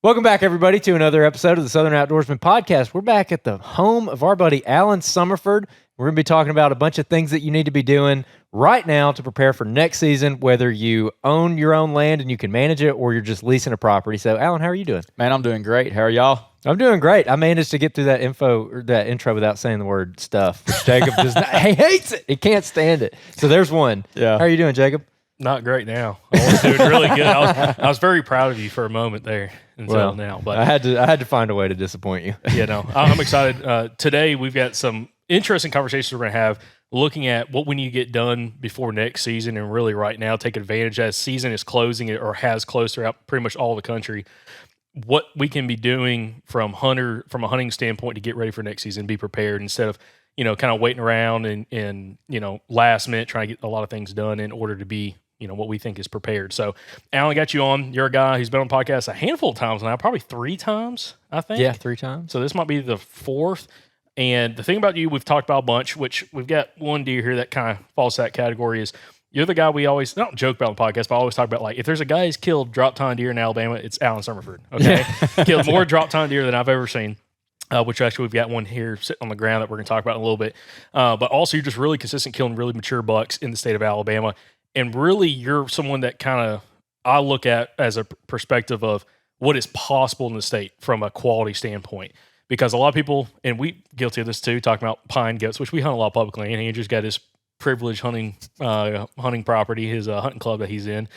Welcome back, everybody, to another episode of the Southern Outdoorsman Podcast. We're back at the home of our buddy Alan Summerford. We're going to be talking about a bunch of things that you need to be doing right now to prepare for next season, whether you own your own land and you can manage it or you're just leasing a property. So, Alan, how are you doing? Man, I'm doing great. How are y'all? I'm doing great. I managed to get through that intro without saying the word stuff. Jacob does not, he hates it. He can't stand it. So there's one. Yeah. How are you doing, Jacob? Not great now. I was doing really good. I was very proud of you for a moment there until now. But I had to find a way to disappoint you. Yeah, no, I'm excited. Today we've got some interesting conversations we're going to have looking at what we need to get done before next season, and really right now take advantage as season is closing or has closed throughout pretty much all the country. What we can be doing from a hunting standpoint to get ready for next season, be prepared instead of kind of waiting around and last minute trying to get a lot of things done in order to be what we think is prepared. So, Alan, got you on. You're a guy who's been on podcasts a handful of times now, probably 3 times, I think. Yeah, 3 times. So this might be the 4th. And the thing about you, we've talked about a bunch, which we've got one deer here that kind of falls to that category, is you're the guy we always, don't joke about on the podcast, but I always talk about, like, if there's a guy who's killed drop-tine deer in Alabama, it's Alan Summerford, okay? Killed more drop-tine deer than I've ever seen. Which actually we've got one here sitting on the ground that we're going to talk about in a little bit. But also you're just really consistent killing really mature bucks in the state of Alabama. And really, you're someone that I look at as a perspective of what is possible in the state from a quality standpoint. Because a lot of people, and we guilty of this too, talking about pine goats, which we hunt a lot publicly, and Andrew's got his privileged hunting property, his hunting club that he's in.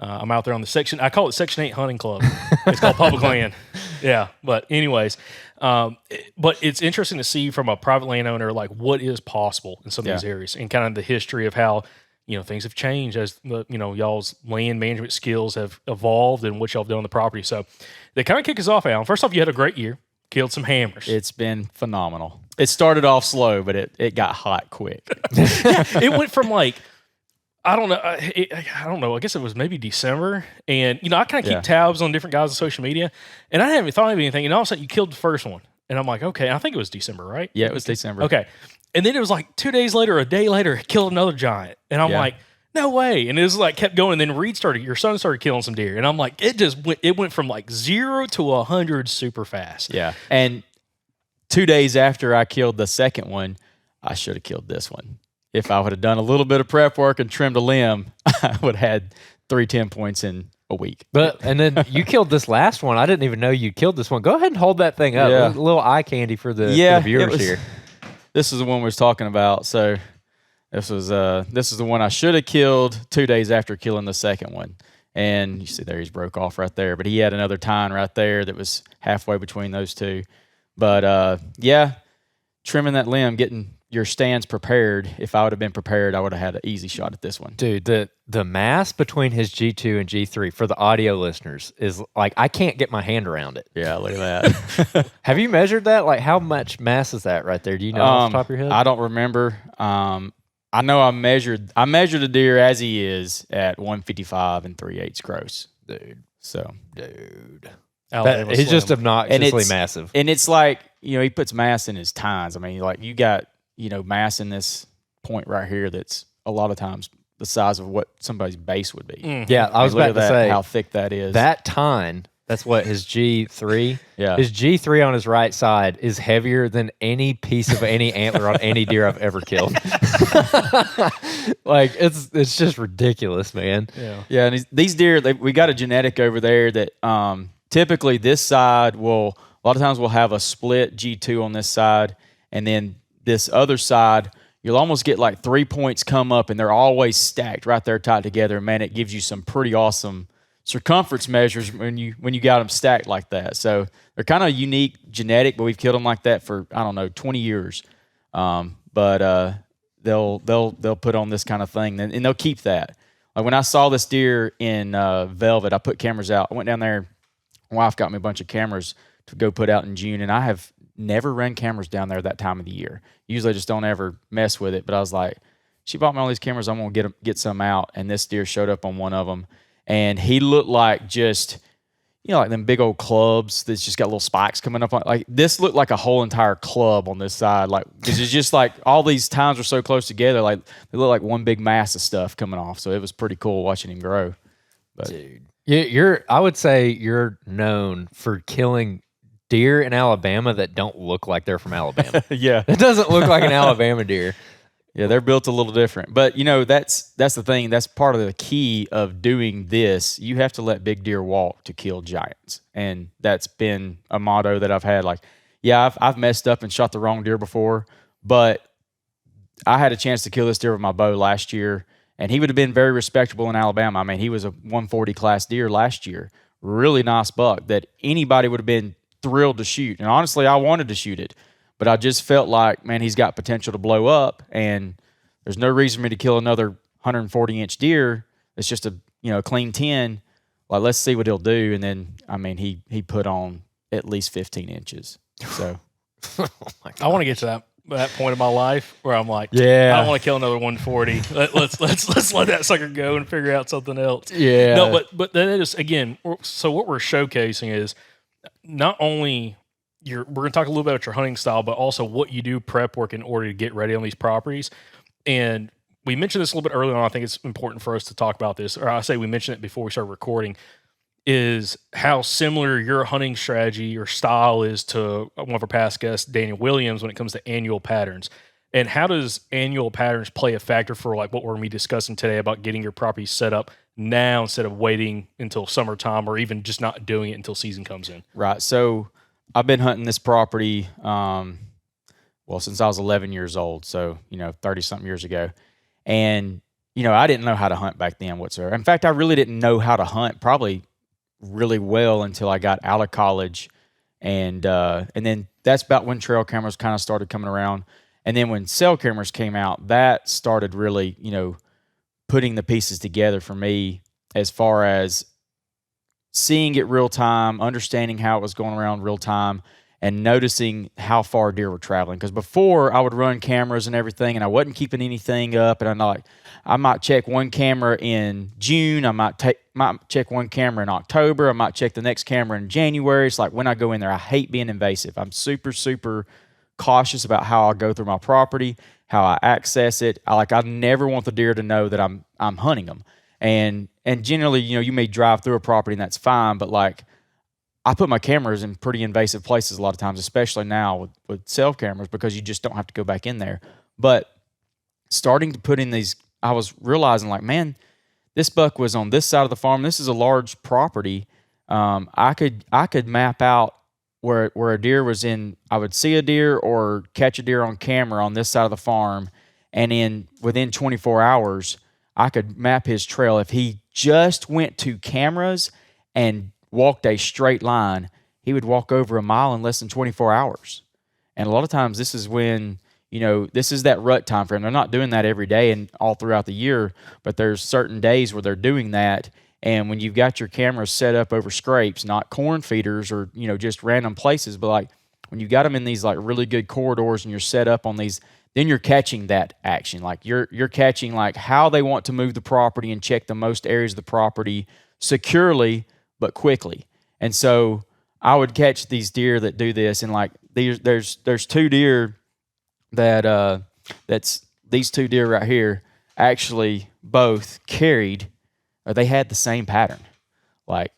I'm out there on I call it Section 8 Hunting Club. It's called public land. Yeah, but anyways, but it's interesting to see from a private landowner, like, what is possible in some of these areas, and kind of the history of how things have changed as y'all's land management skills have evolved and what y'all have done on the property. So they kind of kick us off, Alan. First off, you had a great year, killed some hammers. It's been phenomenal. It started off slow, but it got hot quick. It went from I don't know. I guess it was maybe December, and I kind of keep tabs on different guys on social media, and I haven't thought of anything. And all of a sudden, you killed the first one, and I'm like, okay. I think it was December, right? Yeah, it was December. Okay. And then it was like 2 days later, a day later, it killed another giant. And I'm like, no way. And it was like kept going. And then your son started killing some deer. And I'm like, it went from like 0 to 100 super fast. Yeah. And 2 days after I killed the second one, I should have killed this one. If I would have done a little bit of prep work and trimmed a limb, I would have had 3 10 points in a week. And then you killed this last one. I didn't even know you killed this one. Go ahead and hold that thing up. Yeah. A little eye candy for the viewers here. This is the one we was talking about. So this is the one I should have killed 2 days after killing the second one. And you see there, he's broke off right there. But he had another tine right there that was halfway between those two. But trimming that limb, getting your stands prepared. If I would have been prepared, I would have had an easy shot at this one. Dude, the mass between his G2 and G3 for the audio listeners is like, I can't get my hand around it. Yeah, look at that. Have you measured that? Like, how much mass is that right there? Do you know off the top of your head? I don't remember. I know I measured a deer as he is at 155 and 3/8 gross. Dude. He's just obnoxiously massive. And it's like, he puts mass in his tines. I mean, like, you got, mass in this point right here that's a lot of times the size of what somebody's base would be. Mm-hmm. Yeah, I was about to say how thick that is. That tine, that's what his G3. Yeah. His G3 on his right side is heavier than any piece of any antler on any deer I've ever killed. Like, it's just ridiculous, man. Yeah, and these deer, we got a genetic over there that typically this side a lot of times we'll have a split G2 on this side, and then this other side, you'll almost get like 3 points come up, and they're always stacked right there tied together. Man, it gives you some pretty awesome circumference measures when you got them stacked like that. So they're kind of unique genetic, but we've killed them like that for, 20 years. But they'll put on this kind of thing, and they'll keep that. Like when I saw this deer in Velvet, I put cameras out. I went down there. My wife got me a bunch of cameras to go put out in June, and I have never run cameras down there that time of the year. Usually I just don't ever mess with it, but I was like, she bought me all these cameras, I'm going to get some out, and this deer showed up on one of them, and he looked like just, like them big old clubs that's just got little spikes coming up on. Like, this looked like a whole entire club on this side, like, because it's just like all these tines are so close together, like they look like one big mass of stuff coming off, so it was pretty cool watching him grow. But, dude. I would say you're known for killing deer in Alabama that don't look like they're from Alabama. Yeah. It doesn't look like an Alabama deer. Yeah, they're built a little different. But that's the thing. That's part of the key of doing this. You have to let big deer walk to kill giants. And that's been a motto that I've had. Like, yeah, I've messed up and shot the wrong deer before, but I had a chance to kill this deer with my bow last year, and he would have been very respectable in Alabama. I mean, he was a 140 class deer last year. Really nice buck that anybody would have been thrilled to shoot. And honestly, I wanted to shoot it. But I just felt like, man, he's got potential to blow up, and there's no reason for me to kill another 140-inch deer. It's just a clean 10. Like, let's see what he'll do. And then, I mean, he put on at least 15 inches. So Oh my God. I want to get to that point in my life where I'm like, Yeah. I don't want to kill another 140. Let's let that sucker go and figure out something else. Yeah. No, but that is, again, so what we're showcasing is not only we're going to talk a little bit about your hunting style, but also what you do prep work in order to get ready on these properties. And we mentioned this a little bit earlier on. I think it's important for us to talk about this, or I say we mentioned it before we started recording, is how similar your hunting strategy or style is to one of our past guests, Daniel Williams, when it comes to annual patterns. And how does annual patterns play a factor for like what we're going to be discussing today about getting your property set up now instead of waiting until summertime or even just not doing it until season comes in? right. So I've been hunting this property, since I was 11 years old. So, 30-something years ago. And, I didn't know how to hunt back then whatsoever. In fact, I really didn't know how to hunt probably really well until I got out of college. And then that's about when trail cameras kind of started coming around. And then when cell cameras came out, that started really, putting the pieces together for me as far as seeing it real time, understanding how it was going around real time, and noticing how far deer were traveling. Because before I would run cameras and everything, and I wasn't keeping anything up. And I might check one camera in June. I might check one camera in October. I might check the next camera in January. It's like when I go in there, I hate being invasive. I'm super, super cautious about how I go through my property, how I access it. I never want the deer to know that I'm hunting them. And generally, you may drive through a property and that's fine, but like I put my cameras in pretty invasive places a lot of times, especially now with cell cameras, because you just don't have to go back in there. But starting to put in these, I was realizing like, man, this buck was on this side of the farm. This is a large property. I could map out where a deer was in. I would see a deer or catch a deer on camera on this side of the farm, and within 24 hours, I could map his trail. If he just went to cameras and walked a straight line, he would walk over a mile in less than 24 hours. And a lot of times this is when, this is that rut time frame. They're not doing that every day and all throughout the year, but there's certain days where they're doing that. And when you've got your cameras set up over scrapes, not corn feeders or, just random places, but like when you've got them in these like really good corridors and you're set up on these, then you're catching that action. Like you're catching like how they want to move the property and check the most areas of the property securely, but quickly. And so I would catch these deer that do this, and like there's two deer that's these two deer right here actually both carried, or they had the same pattern, like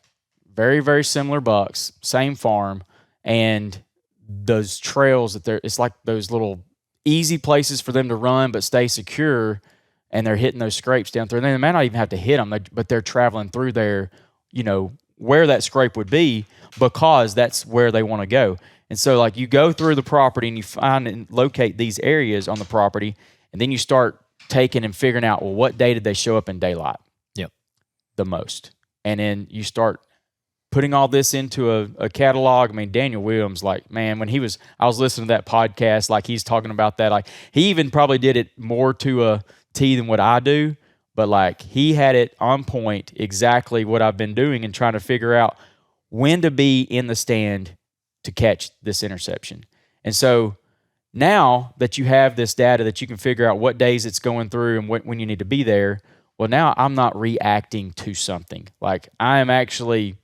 very, very similar bucks, same farm, and those trails it's like those little easy places for them to run but stay secure, and they're hitting those scrapes down through. And they might not even have to hit them, but they're traveling through there, where that scrape would be, because that's where they want to go. And so like you go through the property and you find and locate these areas on the property, and then you start taking and figuring out, well, what day did they show up in daylight? Yep. The most. And then you start putting all this into a catalog. I mean, Daniel Williams, like, man, when I was listening to that podcast, like he's talking about that, like he even probably did it more to a T than what I do. But like he had it on point, exactly what I've been doing and trying to figure out when to be in the stand to catch this interception. And so now that you have this data that you can figure out what days it's going through and when you need to be there, well, now I'm not reacting to something. Like I am actually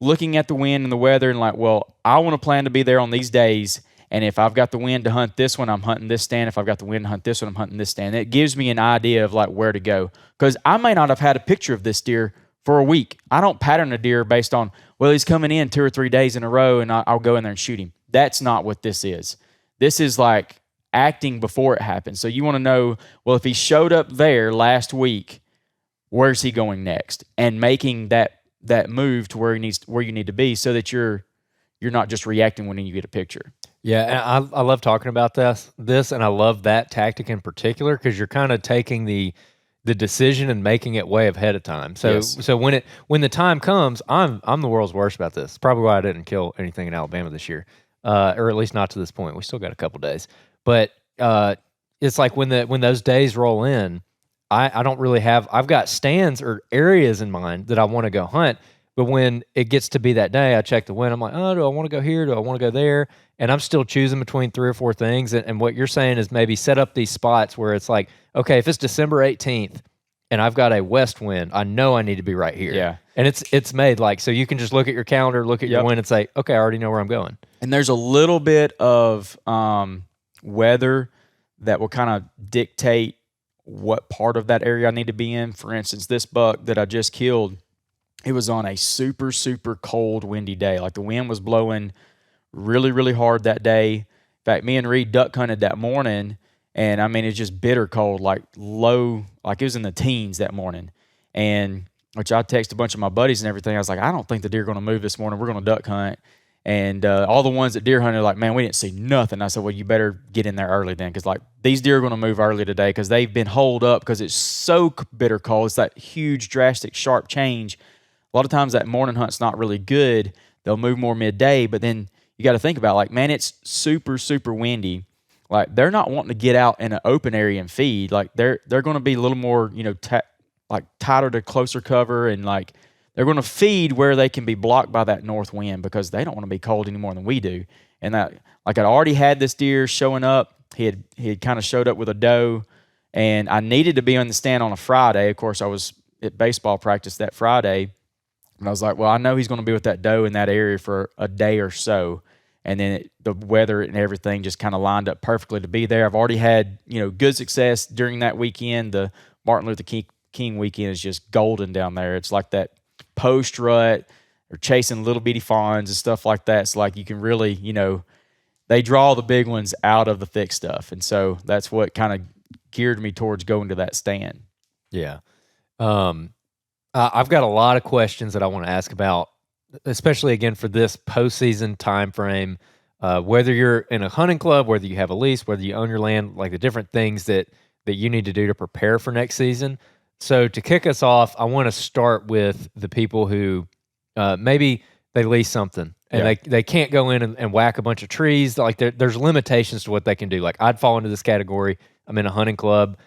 looking at the wind and the weather and like, well, I want to plan to be there on these days. And if I've got the wind to hunt this one, I'm hunting this stand. If I've got the wind to hunt this one, I'm hunting this stand. It gives me an idea of like where to go. Because I may not have had a picture of this deer for a week. I don't pattern a deer based on, well, he's coming in 2 or 3 days in a row and I'll go in there and shoot him. That's not what this is. This is like acting before it happens. So you want to know, well, if he showed up there last week, where's he going next? And making that move to where you need to be, so that you're not just reacting when you get a picture. Yeah, and I love talking about this, and I love that tactic in particular, because you're kind of taking the decision and making it way ahead of time. So Yes. so when the time comes, I'm the world's worst about this. Probably why I didn't kill anything in Alabama this year, or at least not to this point. We still got a couple days, but it's like when those days roll in, I don't really have. I've got stands or areas in mind that I want to go hunt. But when it gets to be that day, I check the wind. I'm like, oh, do I want to go here? Do I want to go there? And I'm still choosing between 3 or 4 things. And what you're saying is maybe set up these spots where it's like, okay, if it's December 18th and I've got a west wind, I know I need to be right here. Yeah. And it's made like, so you can just look at your calendar, look at your wind and say, okay, I already know where I'm going. And there's a little bit of weather that will kind of dictate what part of that area I need to be in. For instance, this buck that I just killed, it was on a super, super cold, windy day. Like the wind was blowing really, really hard that day. In fact, me and Reed duck hunted that morning, and I mean, it's just bitter cold, like low, like it was in the teens that morning. And which I texted a bunch of my buddies and everything. I was like, I don't think the deer are going to move this morning. We're going to duck hunt. And all the ones that deer hunted are like, man, we didn't see nothing. I said, well, you better get in there early then, because like these deer are going to move early today because they've been holed up because it's so bitter cold. It's that huge, drastic, sharp change. A lot of times that morning hunt's not really good. They'll move more midday, but then you got to think about like, man, it's super, super windy. Like they're not wanting to get out in an open area and feed. Like they're going to be a little more, like tighter to closer cover, and like they're going to feed where they can be blocked by that north wind because they don't want to be cold any more than we do. And that, like I'd already had this deer showing up. He had kind of showed up with a doe, and I needed to be on the stand on a Friday. Of course, I was at baseball practice that Friday. And I was like, well, I know he's going to be with that doe in that area for a day or so. And then the weather and everything just kind of lined up perfectly to be there. I've already had, good success during that weekend. The Martin Luther King weekend is just golden down there. It's like that post rut or chasing little bitty fawns and stuff like that. It's like you can really, they draw the big ones out of the thick stuff. And so that's what kind of geared me towards going to that stand. Yeah. I've got a lot of questions that I want to ask about, especially again for this postseason time frame. Whether you're in a hunting club, whether you have a lease, whether you own your land, like the different things that you need to do to prepare for next season. So to kick us off, I want to start with the people who maybe they lease something and they can't go in and whack a bunch of trees. Like there's limitations to what they can do. Like I'd fall into this category. I'm in a hunting club.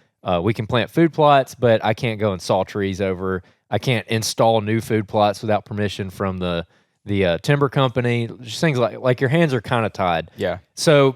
We can plant food plots, but I can't go and saw trees over. I can't install new food plots without permission from the timber company. Just things like your hands are kind of tied. Yeah. So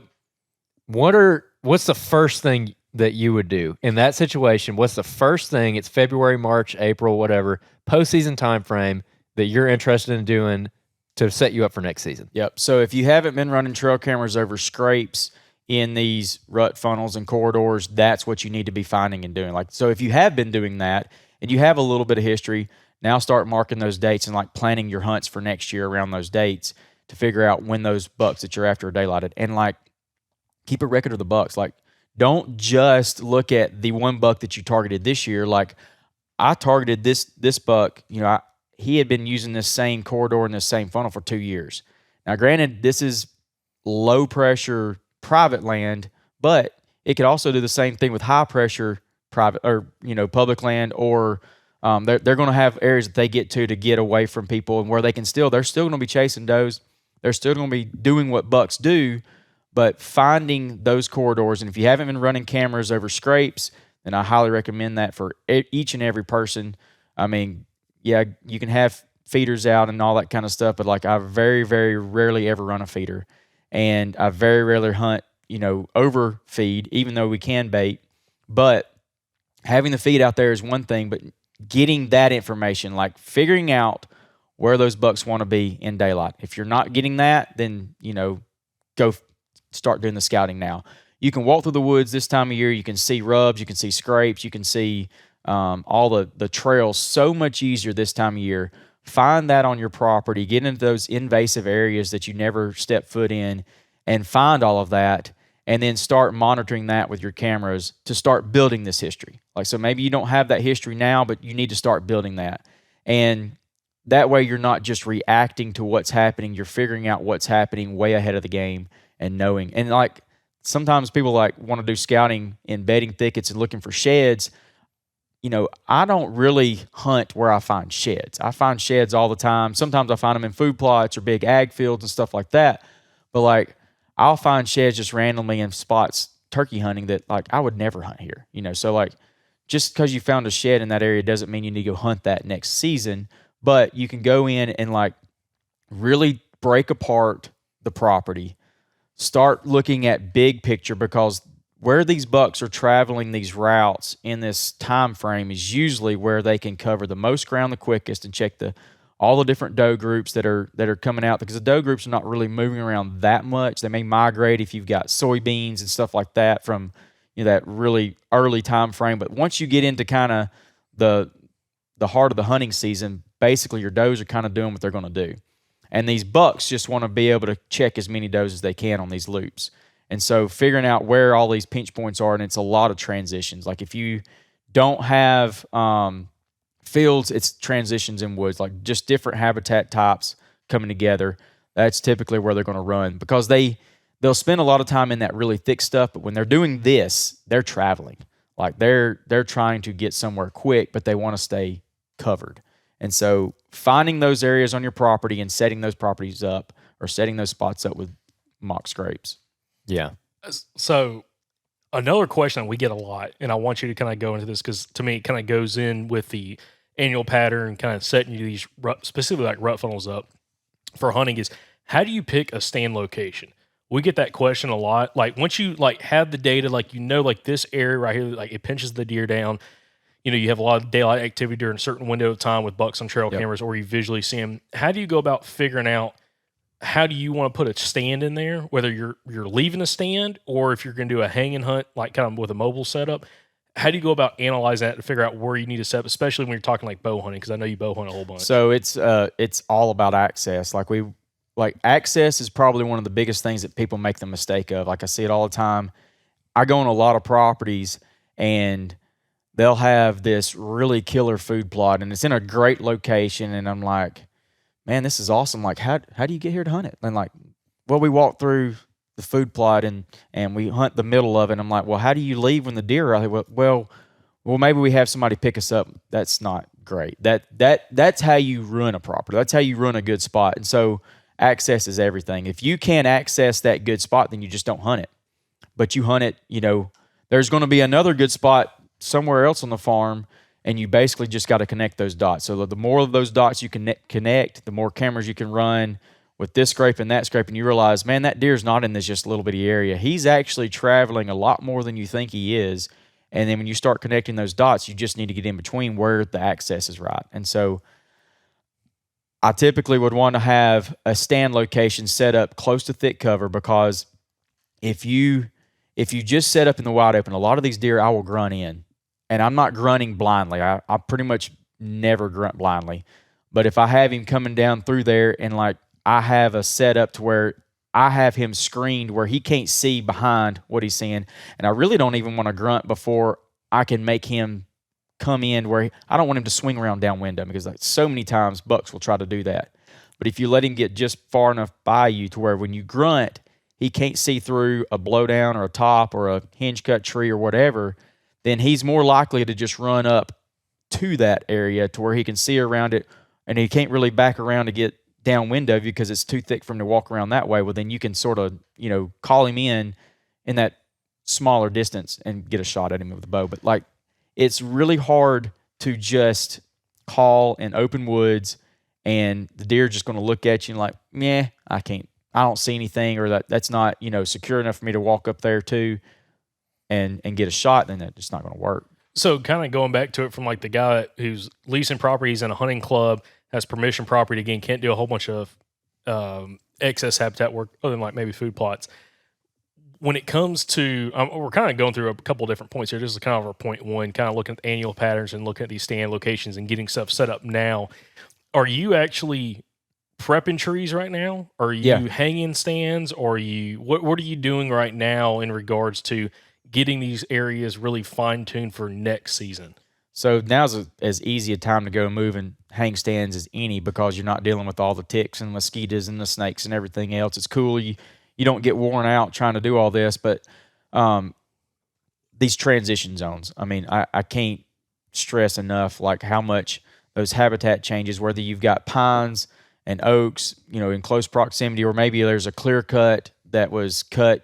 what's the first thing that you would do in that situation? What's the first thing? It's February, March, April, whatever, postseason time frame that you're interested in doing to set you up for next season. Yep. So if you haven't been running trail cameras over scrapes in these rut funnels and corridors, that's what you need to be finding and doing. Like, so if you have been doing that and you have a little bit of history, now start marking those dates and like planning your hunts for next year around those dates to figure out when those bucks that you're after are daylighted, and like keep a record of the bucks. Like don't just look at the one buck that you targeted this year. Like I targeted this buck, he had been using this same corridor and this same funnel for 2 years. Now, granted, this is low pressure private land, but it could also do the same thing with high pressure private or public land, or they're going to have areas that they get away from people, and where they're still going to be chasing does. They're still going to be doing what bucks do, but finding those corridors. And if you haven't been running cameras over scrapes, then I highly recommend that for each and every person. I mean, yeah, you can have feeders out and all that kind of stuff, but like I very, very rarely ever run a feeder, and I very rarely hunt, overfeed, even though we can bait. But having the feed out there is one thing, but getting that information, like figuring out where those bucks want to be in daylight. If you're not getting that, then, go start doing the scouting now. You can walk through the woods this time of year. You can see rubs, you can see scrapes, you can see all the trails so much easier this time of year. Find that on your property, get into those invasive areas that you never step foot in, and find all of that, and then start monitoring that with your cameras to start building this history. Like, so maybe you don't have that history now, but you need to start building that. And that way you're not just reacting to what's happening, you're figuring out what's happening way ahead of the game and knowing. And like sometimes people like want to do scouting in bedding thickets and looking for sheds. You know, I don't really hunt where I find sheds. I find sheds all the time. Sometimes I find them in food plots or big ag fields and stuff like that. But like, I'll find sheds just randomly in spots turkey hunting that like I would never hunt here. You know, so like just because you found a shed in that area doesn't mean you need to go hunt that next season. But you can go in and like really break apart the property, start looking at big picture, because where these bucks are traveling these routes in this time frame is usually where they can cover the most ground the quickest and check all the different doe groups that are coming out, because the doe groups are not really moving around that much. They may migrate if you've got soybeans and stuff like that from, you know, that really early time frame. But once you get into kind of the heart of the hunting season, basically your does are kind of doing what they're going to do. And these bucks just want to be able to check as many does as they can on these loops. And so figuring out where all these pinch points are, and it's a lot of transitions. Like if you don't have fields, it's transitions in woods, like just different habitat types coming together. That's typically where they're going to run, because they'll spend a lot of time in that really thick stuff. But when they're doing this, they're traveling. Like they're trying to get somewhere quick, but they want to stay covered. And so finding those areas on your property and setting those properties up, or setting those spots up with mock scrapes. Yeah. So another question we get a lot, and I want you to kind of go into this because to me it kind of goes in with the annual pattern, kind of setting you these specifically like rut funnels up for hunting, is how do you pick a stand location? We get that question a lot. Like once you like have the data, like you know, like this area right here, like it pinches the deer down. You know, you have a lot of daylight activity during a certain window of time with bucks on trail cameras, or you visually see them. How do you go about figuring out how do you want to put a stand in there, whether you're leaving a stand or if you're going to do a hanging hunt, like kind of with a mobile setup? How do you go about analyzing that to figure out where you need to set up, especially when you're talking like bow hunting? Because I know you bow hunt a whole bunch. So it's all about access. Like access is probably one of the biggest things that people make the mistake of. Like I see it all the time. I go on a lot of properties and they'll have this really killer food plot and it's in a great location, and I'm like, man, this is awesome. Like, how do you get here to hunt it? And like, well, we walk through the food plot and we hunt the middle of it. And I'm like, well, how do you leave when the deer are there? Well, maybe we have somebody pick us up. That's not great. That's how you ruin a property. That's how you ruin a good spot. And so access is everything. If you can't access that good spot, then you just don't hunt it. But you hunt it, you know, there's going to be another good spot somewhere else on the farm, and you basically just got to connect those dots. So the more of those dots you can connect, the more cameras you can run with this scrape and that scrape, and you realize, man, that deer's not in this just little bitty area. He's actually traveling a lot more than you think he is. And then when you start connecting those dots, you just need to get in between where the access is right. And so I typically would want to have a stand location set up close to thick cover, because if you just set up in the wide open, a lot of these deer I will grunt in. And I'm not grunting blindly. I pretty much never grunt blindly. But if I have him coming down through there and like I have a setup to where I have him screened where he can't see behind what he's seeing, and I really don't even want to grunt before I can make him come in where I don't want him to swing around downwind, because like so many times bucks will try to do that. But if you let him get just far enough by you to where when you grunt, he can't see through a blowdown or a top or a hinge cut tree or whatever, then he's more likely to just run up to that area to where he can see around it, and he can't really back around to get downwind of you because it's too thick for him to walk around that way. Well, then you can sort of, you know, call him in that smaller distance and get a shot at him with the bow. But like, it's really hard to just call in open woods and the deer just going to look at you and like, yeah, I don't see anything, or that's not, you know, secure enough for me to walk up there to and get a shot. Then that's just not going to work. So kind of going back to it from like the guy who's leasing properties in a hunting club, has permission property, again, can't do a whole bunch of excess habitat work other than like maybe food plots. when it comes to, we're kind of going through a couple different points here. This is kind of our point one, kind of looking at the annual patterns and looking at these stand locations and getting stuff set up now. Are you actually prepping trees right now? Are you hanging stands? Or what are you doing right now in regards to getting these areas really fine-tuned for next season? So now's as easy a time to go move and hang stands as any, because you're not dealing with all the ticks and mosquitoes and the snakes and everything else. It's cool. You don't get worn out trying to do all this, but these transition zones, I mean, I can't stress enough like how much those habitat changes, whether you've got pines and oaks, in close proximity, or maybe there's a clear cut that was cut,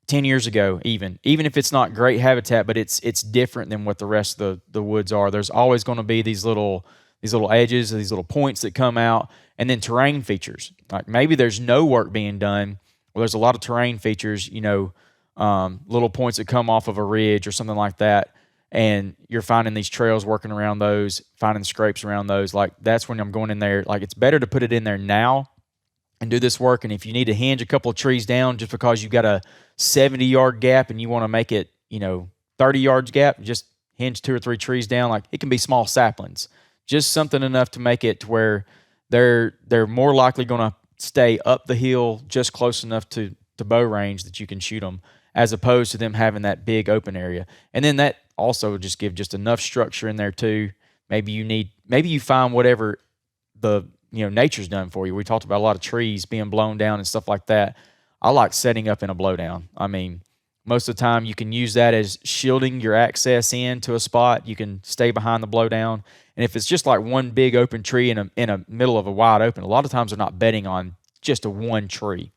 10 years ago, even if it's not great habitat, but it's different than what the rest of the woods are. There's always going to be these little edges, these little points that come out, and then terrain features. Like maybe there's no work being done, or there's a lot of terrain features, little points that come off of a ridge or something like that, and you're finding these trails, working around those, finding scrapes around those. Like that's when I'm going in there. Like it's better to put it in there now and do this work. And if you need to hinge a couple of trees down just because you've got a 70-yard gap and you want to make it, 30 yards gap, just hinge 2 or 3 trees down. Like it can be small saplings, just something enough to make it to where they're more likely going to stay up the hill just close enough to bow range that you can shoot them, as opposed to them having that big open area. And then that also just give just enough structure in there too. Maybe you find whatever the nature's done for you. We talked about a lot of trees being blown down and stuff like that. I like setting up in a blowdown. I mean, most of the time you can use that as shielding your access into a spot. You can stay behind the blowdown. And if it's just like one big open tree in a middle of a wide open, a lot of times they're not betting on just a one tree.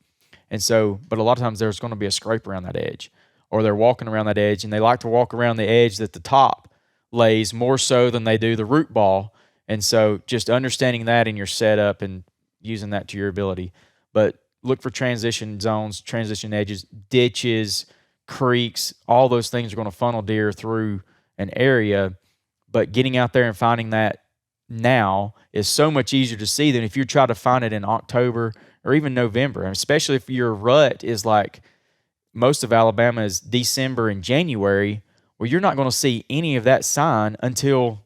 And so, but a lot of times there's going to be a scrape around that edge, or they're walking around that edge, and they like to walk around the edge that the top lays more so than they do the root ball. And so just understanding that in your setup and using that to your ability. But look for transition zones, transition edges, ditches, creeks. All those things are going to funnel deer through an area. But getting out there and finding that now is so much easier to see than if you try to find it in October or even November. And especially if your rut is like most of Alabama is December and January, well, you're not going to see any of that sign until,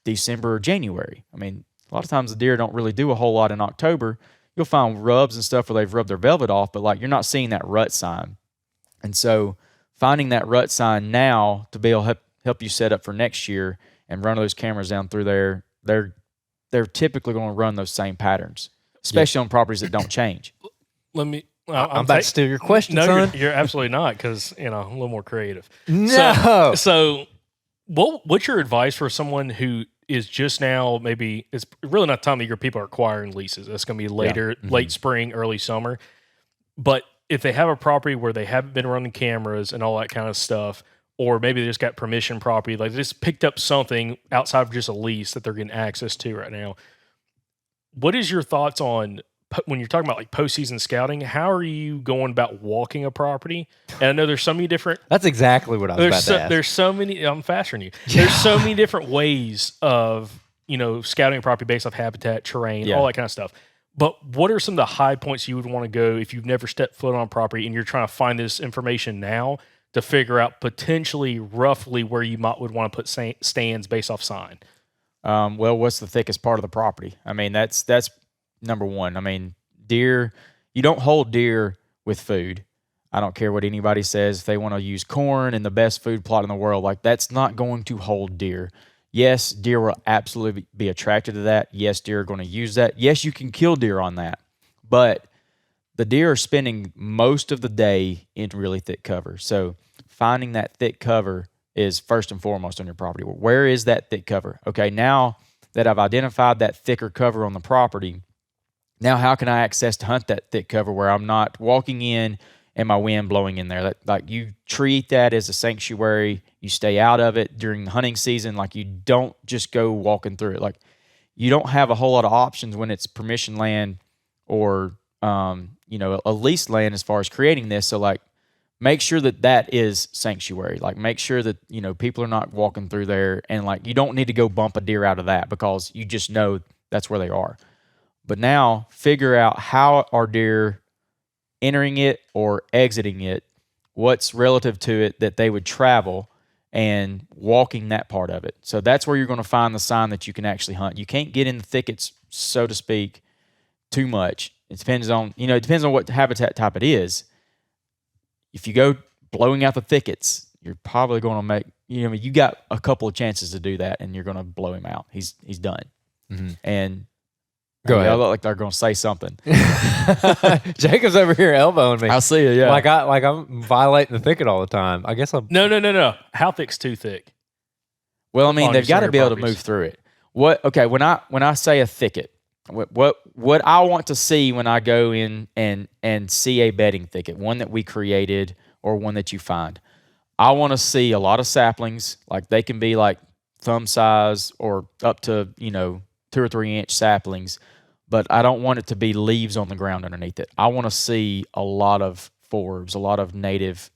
December or January. I mean, a lot of times the deer don't really do a whole lot in October. You'll find rubs and stuff where they've rubbed their velvet off, but like you're not seeing that rut sign. And so finding that rut sign now to be able to help you set up for next year and run those cameras down through there, they're typically going to run those same patterns, especially on properties that don't change. I'm about to steal your question, no, son. You're absolutely not, because a little more creative. No. So what's your advice for someone who is just now, maybe it's really not the time of year people are acquiring leases. That's going to be later, late spring, early summer. But if they have a property where they haven't been running cameras and all that kind of stuff, or maybe they just got permission property, like they just picked up something outside of just a lease that they're getting access to right now. What is your thoughts on when you're talking about like postseason scouting? How are you going about walking a property? And I know there's so many different. That's exactly what I was about to ask. There's so many. I'm faster than you. There's so many different ways of scouting a property based off habitat, terrain, all that kind of stuff. But what are some of the high points you would want to go if you've never stepped foot on a property and you're trying to find this information now to figure out potentially roughly where you would want to put stands based off sign? Well, what's the thickest part of the property? I mean, that's number one. I mean, deer, you don't hold deer with food. I don't care what anybody says. If they want to use corn and the best food plot in the world, like that's not going to hold deer. Yes, deer will absolutely be attracted to that. Yes, deer are going to use that. Yes, you can kill deer on that. But the deer are spending most of the day in really thick cover. So finding that thick cover is first and foremost on your property. Where is that thick cover? Okay, now that I've identified that thicker cover on the property, now how can I access to hunt that thick cover where I'm not walking in and my wind blowing in there? Like you treat that as a sanctuary. You stay out of it during the hunting season. Like you don't just go walking through it. Like you don't have a whole lot of options when it's permission land or a leased land as far as creating this. So like make sure that is sanctuary. Like make sure that people are not walking through there, and like you don't need to go bump a deer out of that because you just know that's where they are. But now figure out how are deer entering it or exiting it, what's relative to it that they would travel and walking that part of it. So that's where you're going to find the sign that you can actually hunt. You can't get in the thickets, so to speak, too much. It depends on, it depends on what habitat type it is. If you go blowing out the thickets, you're probably going to make, you got a couple of chances to do that, and you're going to blow him out. He's done. Mm-hmm. And go ahead. I look like they're going to say something. Jacob's over here elbowing me. I see it. Yeah, like I'm violating the thicket all the time. I guess I'm. No. How thick's too thick? Well, I mean, they've got to be able to move through it. Okay, when I say a thicket, what I want to see when I go in and see a bedding thicket, one that we created or one that you find, I want to see a lot of saplings. Like they can be like thumb size or up to 2 or 3 inch saplings, but I don't want it to be leaves on the ground underneath it. I want to see a lot of forbs, a lot of native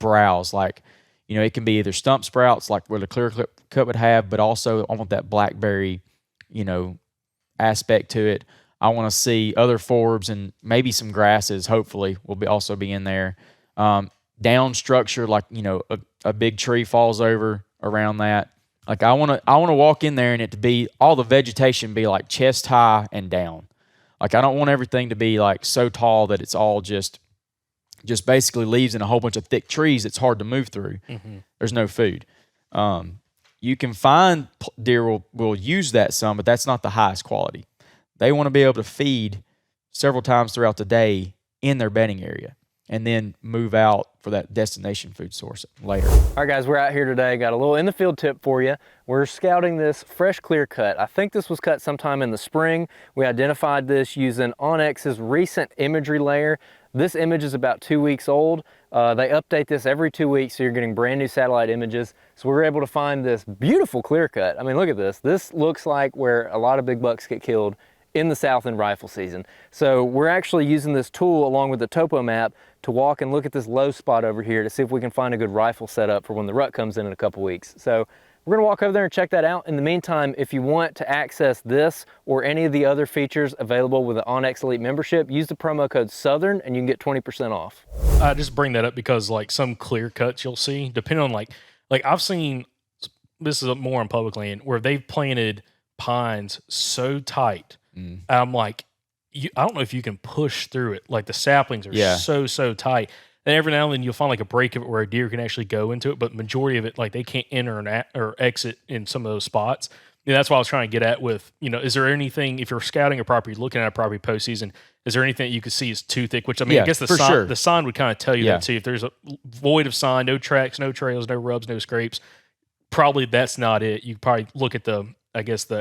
browse. Like it can be either stump sprouts like where the clear cut would have, but also I want that blackberry aspect to it. I want to see other forbs and maybe some grasses. Hopefully, will also be in there. Down structure, like a big tree falls over around that. Like I want to walk in there and it to be all the vegetation be like chest high and down. Like I don't want everything to be like so tall that it's all just basically leaves and a whole bunch of thick trees. It's hard to move through. Mm-hmm. There's no food. You can find deer will use that some, but that's not the highest quality. They want to be able to feed several times throughout the day in their bedding area and then move out for that destination food source later. All right, guys, we're out here today. Got a little in the field tip for you. We're scouting this fresh clear cut. I think this was cut sometime in the spring. We identified this using onX's recent imagery layer. This image is about 2 weeks old. They update this every 2 weeks, so you're getting brand new satellite images. So we were able to find this beautiful clear cut. I mean, look at this. This looks like where a lot of big bucks get killed in the south in rifle season. So we're actually using this tool along with the topo map to walk and look at this low spot over here to see if we can find a good rifle setup for when the rut comes in a couple weeks. So we're gonna walk over there and check that out. In the meantime, if you want to access this or any of the other features available with the onX Elite membership, use the promo code SOUTHERN and you can get 20% off. I just bring that up because like some clear cuts you'll see, depending on like I've seen, this is more on public land, where they've planted pines so tight. I'm like, I don't know if you can push through it. Like the saplings are so tight. And every now and then you'll find like a break of it where a deer can actually go into it, but majority of it, like they can't enter or exit in some of those spots. That's what I was trying to get at with, is there anything, if you're scouting a property, looking at a property postseason, is there anything that you could see is too thick? Which, I mean, I guess the sign would kind of tell you that too. If there's a void of sign, no tracks, no trails, no rubs, no scrapes, probably that's not it. You probably look at the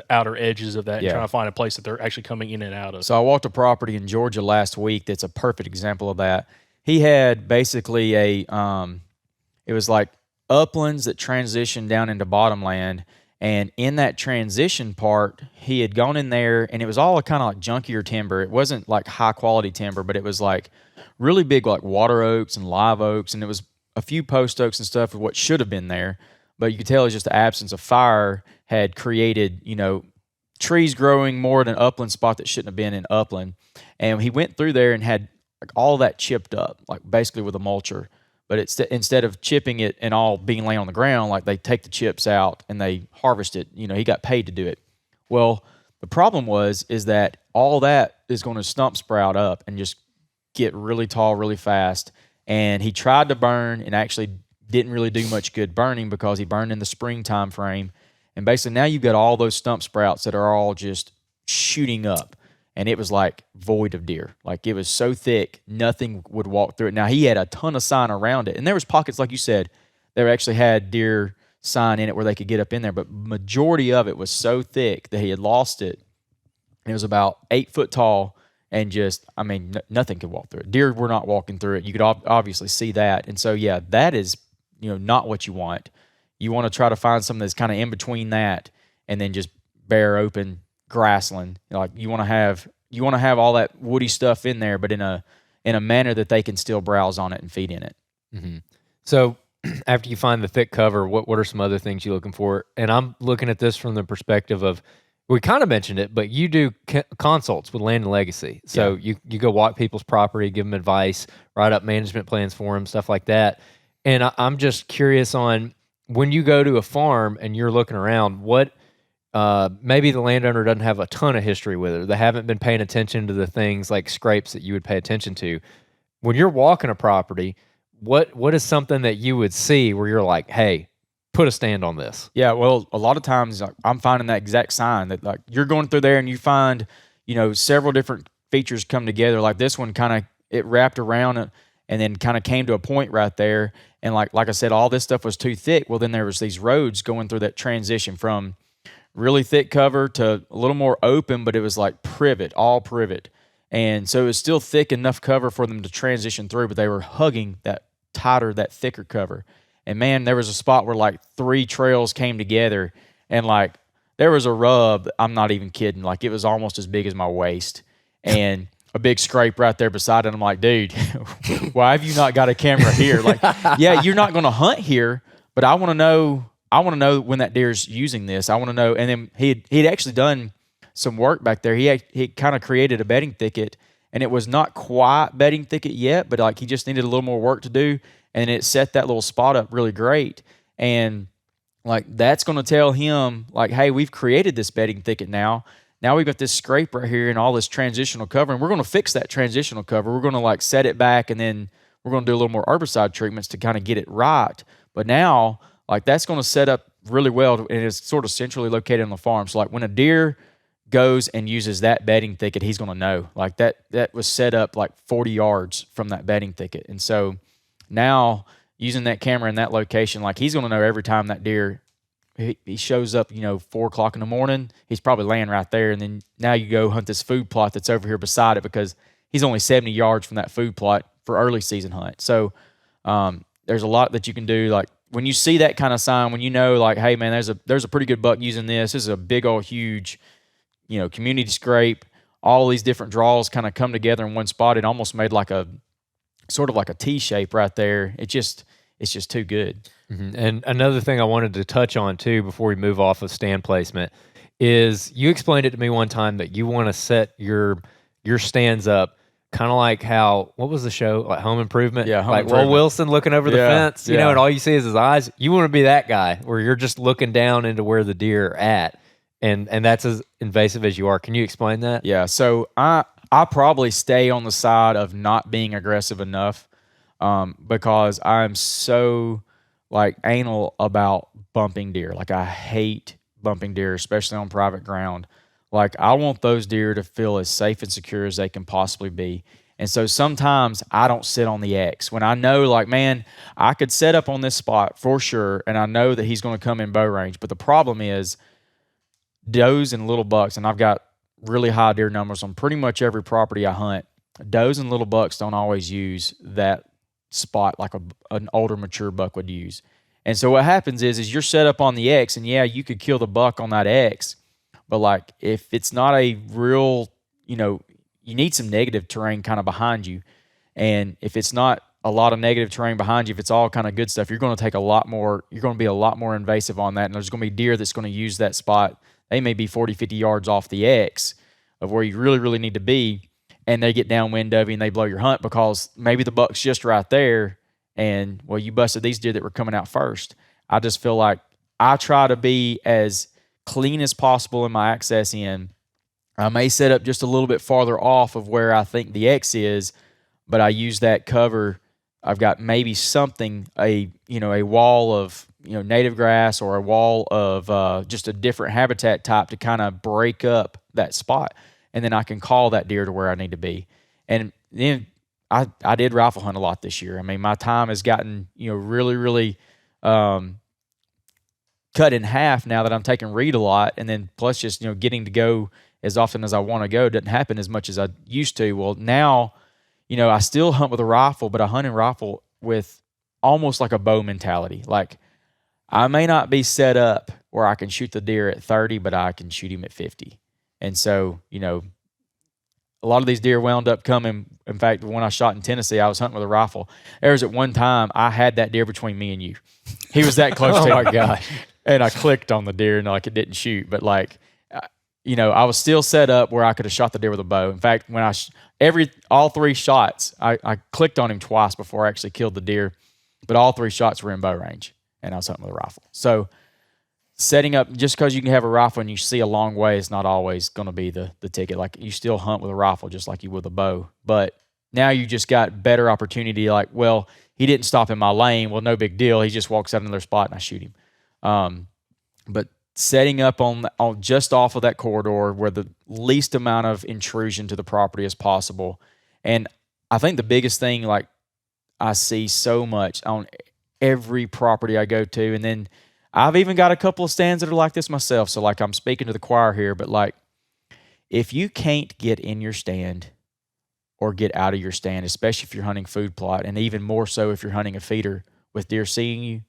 outer edges of that and try to find a place that they're actually coming in and out of. So I walked a property in Georgia last week that's a perfect example of that. He had basically it was like uplands that transitioned down into bottomland. And in that transition part, he had gone in there and it was all kind of like junkier timber. It wasn't like high quality timber, but it was like really big like water oaks and live oaks. And it was a few post oaks and stuff of what should have been there. But you could tell it's just the absence of fire had created, trees growing more in an upland spot that shouldn't have been in upland. And he went through there and had like all that chipped up, like basically with a mulcher. But instead of chipping it and all being laying on the ground, like they take the chips out and they harvest it. He got paid to do it. Well, the problem is that all that is going to stump sprout up and just get really tall really fast. And he tried to burn and actually didn't really do much good burning because he burned in the spring time frame. And basically now you've got all those stump sprouts that are all just shooting up. And it was like void of deer. Like it was so thick, nothing would walk through it. Now he had a ton of sign around it. And there was pockets, like you said, that actually had deer sign in it where they could get up in there. But majority of it was so thick that he had lost it. And it was about 8 foot tall and just, nothing could walk through it. Deer were not walking through it. You could obviously see that. And so, that is, not what you want. You want to try to find something that's kind of in between that and then just bare open grassland. Like you want to have all that woody stuff in there, but in a manner that they can still browse on it and feed in it. Mm-hmm. So after you find the thick cover, what are some other things you're looking for? And I'm looking at this from the perspective of we kind of mentioned it, but you do consults with Land and Legacy. So you go walk people's property, give them advice, write up management plans for them, stuff like that. And I'm just curious on when you go to a farm and you're looking around, what maybe the landowner doesn't have a ton of history with it. They haven't been paying attention to the things like scrapes that you would pay attention to. When you're walking a property, what is something that you would see where you're like, hey, put a stand on this? Yeah, well, a lot of times I'm finding that exact sign that like you're going through there and you find, several different features come together. Like this one kind of, it wrapped around it and then kind of came to a point right there. And like I said, all this stuff was too thick. Well, then there was these roads going through that transition from really thick cover to a little more open, but it was like all privet. And so it was still thick enough cover for them to transition through, but they were hugging that thicker cover. And man, there was a spot where like 3 trails came together and like there was a rub. I'm not even kidding. Like it was almost as big as my waist and a big scrape right there beside it. I'm like, dude, why have you not got a camera here? Like, yeah, you're not going to hunt here, but I want to know when that deer's using this. I want to know. And then he'd actually done some work back there. He kind of created a bedding thicket, and it was not quite bedding thicket yet, but like he just needed a little more work to do. And it set that little spot up really great. And like that's going to tell him like, hey, we've created this bedding thicket now. Now we've got this scrape right here and all this transitional cover, and we're going to fix that transitional cover. We're going to like set it back, and then we're going to do a little more herbicide treatments to kind of get it right. But now like that's going to set up really well, and it's sort of centrally located on the farm. So like when a deer goes and uses that bedding thicket, he's going to know like that was set up like 40 yards from that bedding thicket. And so now using that camera in that location, like he's going to know every time that deer, he shows up, 4:00 in the morning, he's probably laying right there. And then now you go hunt this food plot that's over here beside it because he's only 70 yards from that food plot for early season hunt. So there's a lot that you can do. Like when you see that kind of sign, when you know like, hey man, there's a pretty good buck using this. This is a big old huge, community scrape. All these different draws kind of come together in one spot. It almost made like a sort of like a T shape right there. It's just too good. Mm-hmm. And another thing I wanted to touch on too before we move off of stand placement is you explained it to me one time that you want to set your stands up kind of like what was the show? Like Home Improvement? Yeah, Home like Improvement. Will Wilson looking over the fence, and all you see is his eyes. You want to be that guy where you're just looking down into where the deer are at, and that's as invasive as you are. Can you explain that? Yeah, so I probably stay on the side of not being aggressive enough because I'm so like anal about bumping deer. Like I hate bumping deer, especially on private ground. Like I want those deer to feel as safe and secure as they can possibly be. And so sometimes I don't sit on the X when I know like, man, I could set up on this spot for sure. And I know that he's going to come in bow range. But the problem is does and little bucks, and I've got really high deer numbers on pretty much every property I hunt. Does and little bucks don't always use that spot like an older mature buck would use. And so what happens is you're set up on the X, and yeah, you could kill the buck on that X, but like if it's not a real, you need some negative terrain kind of behind you. And if it's not a lot of negative terrain behind you, if it's all kind of good stuff, you're going to take you're going to be a lot more invasive on that. And there's going to be deer that's going to use that spot. They may be 40, 50 yards off the X of where you really, really need to be. And they get downwind of you and they blow your hunt because maybe the buck's just right there. And well, you busted these deer that were coming out first. I just feel like I try to be as clean as possible in my access in. I may set up just a little bit farther off of where I think the X is, but I use that cover. I've got maybe something, a wall of, native grass or a wall of just a different habitat type to kind of break up that spot. And then I can call that deer to where I need to be. And then I did rifle hunt a lot this year. I mean, my time has gotten, really, really cut in half now that I'm taking reed a lot. And then plus just, getting to go as often as I want to go doesn't happen as much as I used to. Well, now, I still hunt with a rifle, but I hunt and rifle with almost like a bow mentality. Like I may not be set up where I can shoot the deer at 30, but I can shoot him at 50. And so, a lot of these deer wound up coming. In fact, when I shot in Tennessee, I was hunting with a rifle. There was at one time I had that deer between me and you. He was that close to me. Oh my gosh. And I clicked on the deer and like it didn't shoot. But like I was still set up where I could have shot the deer with a bow. In fact, when all 3 shots, I clicked on him twice before I actually killed the deer, but all 3 shots were in bow range, and I was hunting with a rifle. So setting up, just because you can have a rifle and you see a long way, is not always going to be the ticket. Like, you still hunt with a rifle just like you would with a bow, but now you just got better opportunity. Like, well, he didn't stop in my lane. Well, no big deal. He just walks out another spot and I shoot him. But setting up on just off of that corridor where the least amount of intrusion to the property as possible. And I think the biggest thing, like, I see so much on every property I go to, and then I've even got a couple of stands that are like this myself. So, like, I'm speaking to the choir here, but, like, if you can't get in your stand or get out of your stand, especially if you're hunting food plot, and even more so if you're hunting a feeder with deer seeing you,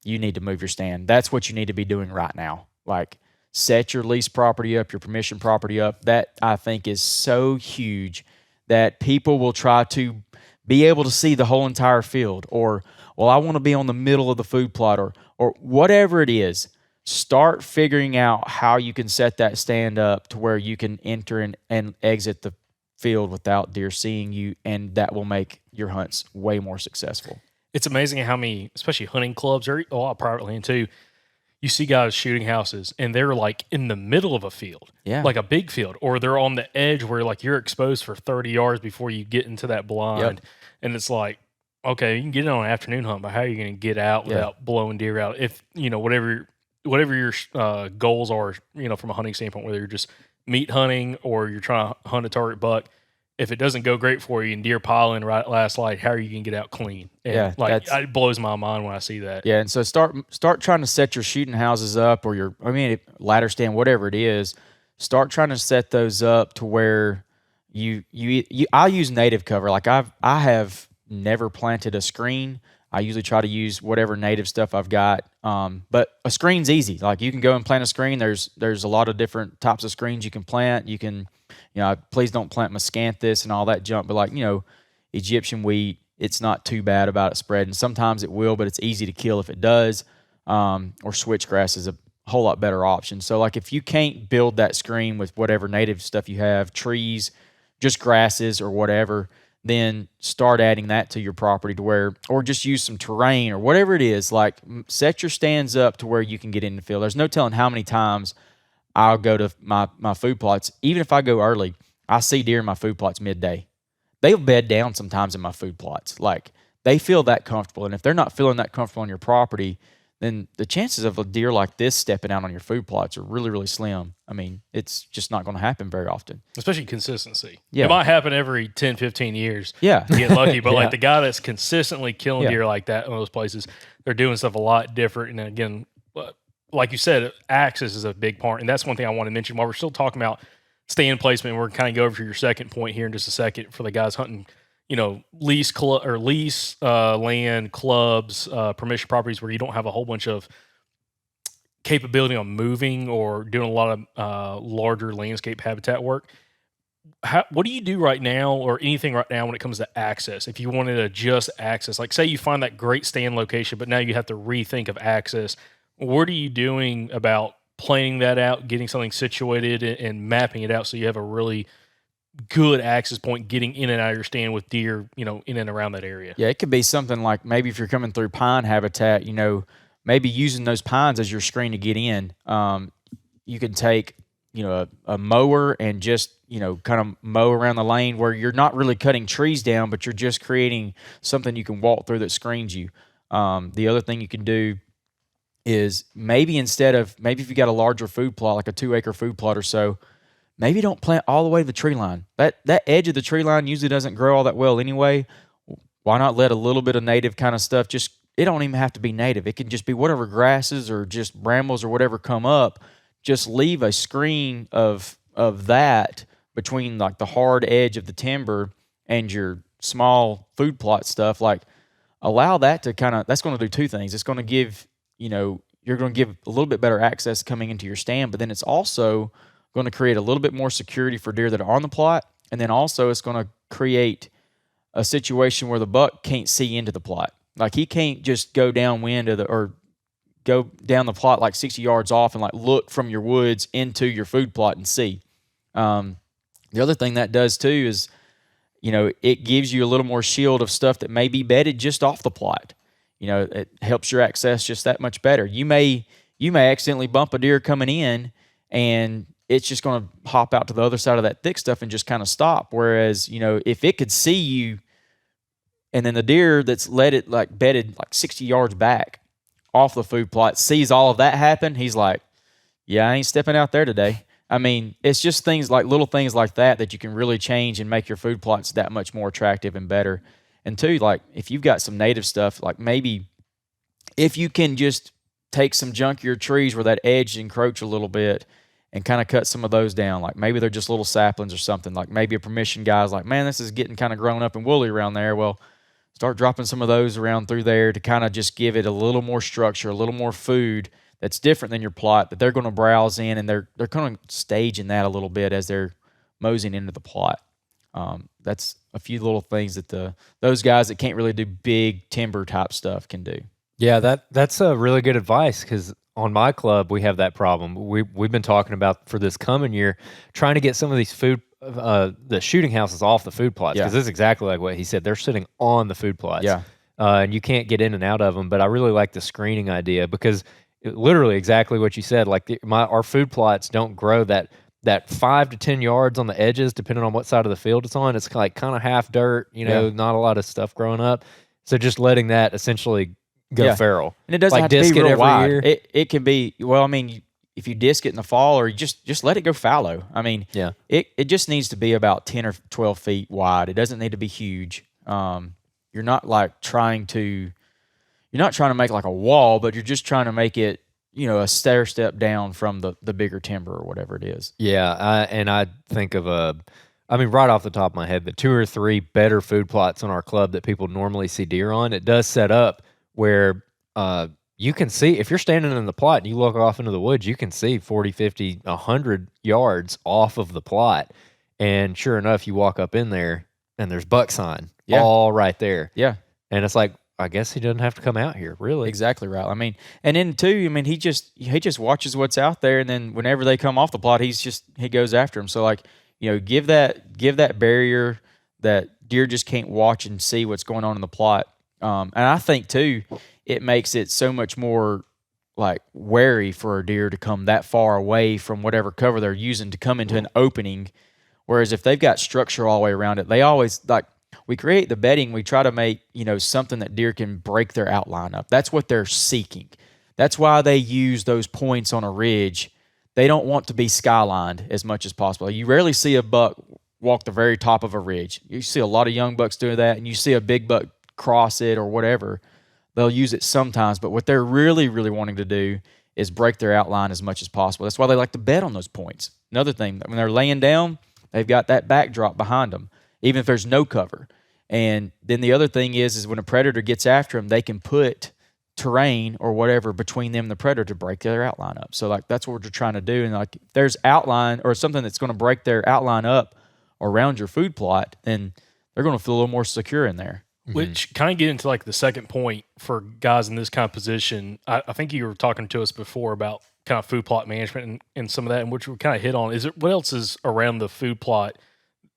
you need to move your stand. That's what you need to be doing right now. Like, set your lease property up, your permission property up. That, I think, is so huge that people will try to be able to see the whole entire field, or, well, I want to be on the middle of the food plot, or whatever it is. Start figuring out how you can set that stand up to where you can enter and exit the field without deer seeing you, and that will make your hunts way more successful. It's amazing how many, especially hunting clubs or a lot of private land too, you see guys shooting houses and they're like in the middle of a field, like a big field, or they're on the edge where like you're exposed for 30 yards before you get into that blind. And it's like, okay, you can get in on an afternoon hunt, but how are you going to get out without blowing deer out? If, whatever your goals are, from a hunting standpoint, whether you're just meat hunting or you're trying to hunt a target buck, if it doesn't go great for you and deer pile in right at last light, how are you going to get out clean? And it blows my mind when I see that. Yeah, and so start trying to set your shooting houses up, or ladder stand, whatever it is. Start trying to set those up to where I use native cover. Like, I have never planted a screen. I usually try to use whatever native stuff I've got. But a screen's easy. Like, you can go and plant a screen. There's a lot of different types of screens you can plant. You can, please don't plant miscanthus and all that junk. But, like, Egyptian wheat, it's not too bad about it spreading. Sometimes it will, but it's easy to kill if it does. Or switchgrass is a whole lot better option. So, like, if you can't build that screen with whatever native stuff you have, trees, just grasses or whatever, then start adding that to your property to where, or just use some terrain or whatever it is. Like, set your stands up to where you can get in the field. There's no telling how many times I'll go to my food plots. Even if I go early, I see deer in my food plots midday. They'll bed down sometimes in my food plots. Like, they feel that comfortable. And if they're not feeling that comfortable on your property, then the chances of a deer like this stepping out on your food plots are really, really slim. I mean, it's just not going to happen very often. Especially consistency. Yeah. It might happen every 10, 15 years. Yeah. To get lucky. But like the guy that's consistently killing deer like that in those places, they're doing stuff a lot different. And again, like you said, access is a big part. And that's one thing I want to mention while we're still talking about stand placement. We're going to kind of go over to your second point here in just a second for the guys hunting, lease land, clubs, permission properties where you don't have a whole bunch of capability on moving or doing a lot of larger landscape habitat work. What do you do right now, or anything right now, when it comes to access? If you wanted to just access, like say you find that great stand location, but now you have to rethink of access, what are you doing about planning that out, getting something situated and mapping it out so you have a really good access point getting in and out of your stand with deer, in and around that area? Yeah, it could be something like maybe if you're coming through pine habitat, maybe using those pines as your screen to get in. You can take, a mower and just, kind of mow around the lane where you're not really cutting trees down, but you're just creating something you can walk through that screens you. The other thing you can do is maybe if you got a larger food plot, like a 2-acre food plot or so, maybe don't plant all the way to the tree line. That edge of the tree line usually doesn't grow all that well anyway. Why not let a little bit of native kind of stuff, it don't even have to be native. It can just be whatever grasses or just brambles or whatever come up. Just leave a screen of that between like the hard edge of the timber and your small food plot stuff. Like, allow that to that's going to do two things. It's going to give, you're going to give a little bit better access coming into your stand, but then it's also going to create a little bit more security for deer that are on the plot. And then also it's going to create a situation where the buck can't see into the plot. Like, he can't just go downwind or go down the plot like 60 yards off and like look from your woods into your food plot and see. The other thing that does too is, it gives you a little more shield of stuff that may be bedded just off the plot. It helps your access just that much better. You may accidentally bump a deer coming in, and it's just going to hop out to the other side of that thick stuff and just kind of stop. Whereas, if it could see you, and then the deer that's let it like bedded like 60 yards back off the food plot sees all of that happen, he's like, yeah, I ain't stepping out there today. I mean, it's just little things like that you can really change and make your food plots that much more attractive and better. And two, like if you've got some native stuff, like maybe if you can just take some junkier trees where that edge encroach a little bit and kind of cut some of those down, like maybe they're just little saplings or something, like maybe a permission guy's like, man, this is getting kind of grown up and woolly around there. Well, start dropping some of those around through there to kind of just give it a little more structure, a little more food that's different than your plot that they're going to browse in, and they're kind of staging that a little bit as they're moseying into the plot. That's a few little things that those guys that can't really do big timber type stuff can do. Yeah, that's a really good advice, because on my club we have that problem. We've been talking about for this coming year trying to get some of these the shooting houses off the food plots, because this is exactly like what he said. They're sitting on the food plots, and you can't get in and out of them. But I really like the screening idea, because literally exactly what you said. Like our food plots don't grow that 5 to 10 yards on the edges, depending on what side of the field it's on. It's like kind of half dirt, not a lot of stuff growing up. So just letting that essentially go feral. And it doesn't like have to be real every wide. Year. It can be, well, I mean, if you disc it in the fall, or you just let it go fallow. I mean, it just needs to be about 10 or 12 feet wide. It doesn't need to be huge. You're not trying to make like a wall, but you're just trying to make it, a stair step down from the bigger timber or whatever it is. Yeah, and I think of right off the top of my head, the 2 or 3 better food plots on our club that people normally see deer on. It does set up where you can see, if you're standing in the plot and you look off into the woods, you can see 40, 50, 100 yards off of the plot. And sure enough, you walk up in there and there's buck sign all right there. Yeah. And it's like, I guess he doesn't have to come out here, really. Exactly right. I mean, and then too, he just watches what's out there, and then whenever they come off the plot, he goes after them. So give that barrier that deer just can't watch and see what's going on in the plot. And I think too, it makes it so much more like wary for a deer to come that far away from whatever cover they're using to come into an opening. Whereas if they've got structure all the way around it, they always we create the bedding, we try to make, something that deer can break their outline up. That's what they're seeking. That's why they use those points on a ridge. They don't want to be skylined as much as possible. You rarely see a buck walk the very top of a ridge. You see a lot of young bucks doing that, and you see a big buck cross it or whatever. They'll use it sometimes, but what they're really, really wanting to do is break their outline as much as possible. That's why they like to bed on those points. Another thing, when they're laying down, they've got that backdrop behind them, even if there's no cover. And then the other thing is when a predator gets after them, they can put terrain or whatever between them and the predator to break their outline up. So that's what we're trying to do. And if there's outline or something that's going to break their outline up around your food plot, then they're going to feel a little more secure in there. Which kind of get into the second point for guys in this kind of position. I think you were talking to us before about kind of food plot management and some of that, and which we kind of hit on. What else is around the food plot,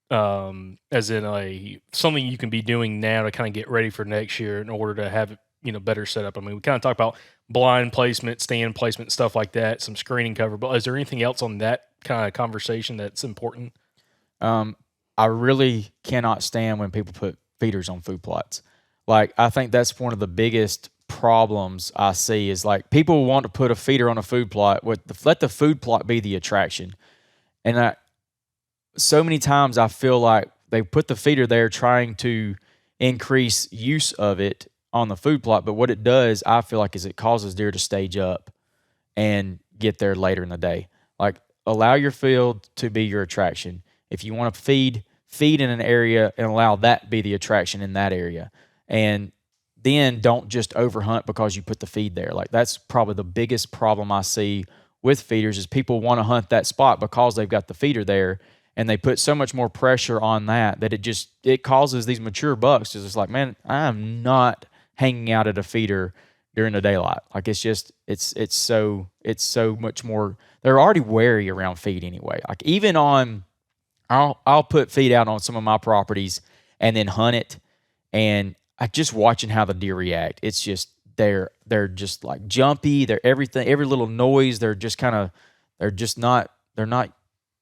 as in something you can be doing now to kind of get ready for next year in order to have it, better set up? I mean, we kind of talked about blind placement, stand placement, stuff like that, some screening cover. But is there anything else on that kind of conversation that's important? I really cannot stand when people put feeders on food plots. I think that's one of the biggest problems I see is people want to put a feeder on a food plot. Let the food plot be the attraction. And so many times I feel like they put the feeder there trying to increase use of it on the food plot. But what it does, I feel like, is it causes deer to stage up and get there later in the day. Allow your field to be your attraction. If you want to feed in an area and allow that be the attraction in that area. And then don't just overhunt because you put the feed there. That's probably the biggest problem I see with feeders is people want to hunt that spot because they've got the feeder there, and they put so much more pressure on that it causes these mature bucks to just man, I am not hanging out at a feeder during the daylight. Like it's so much more. They're already wary around feed anyway. Like even on, I'll put feed out on some of my properties and then hunt it, and I just watching how the deer react. It's just they're just like jumpy. They're everything, every little noise. They're just kind of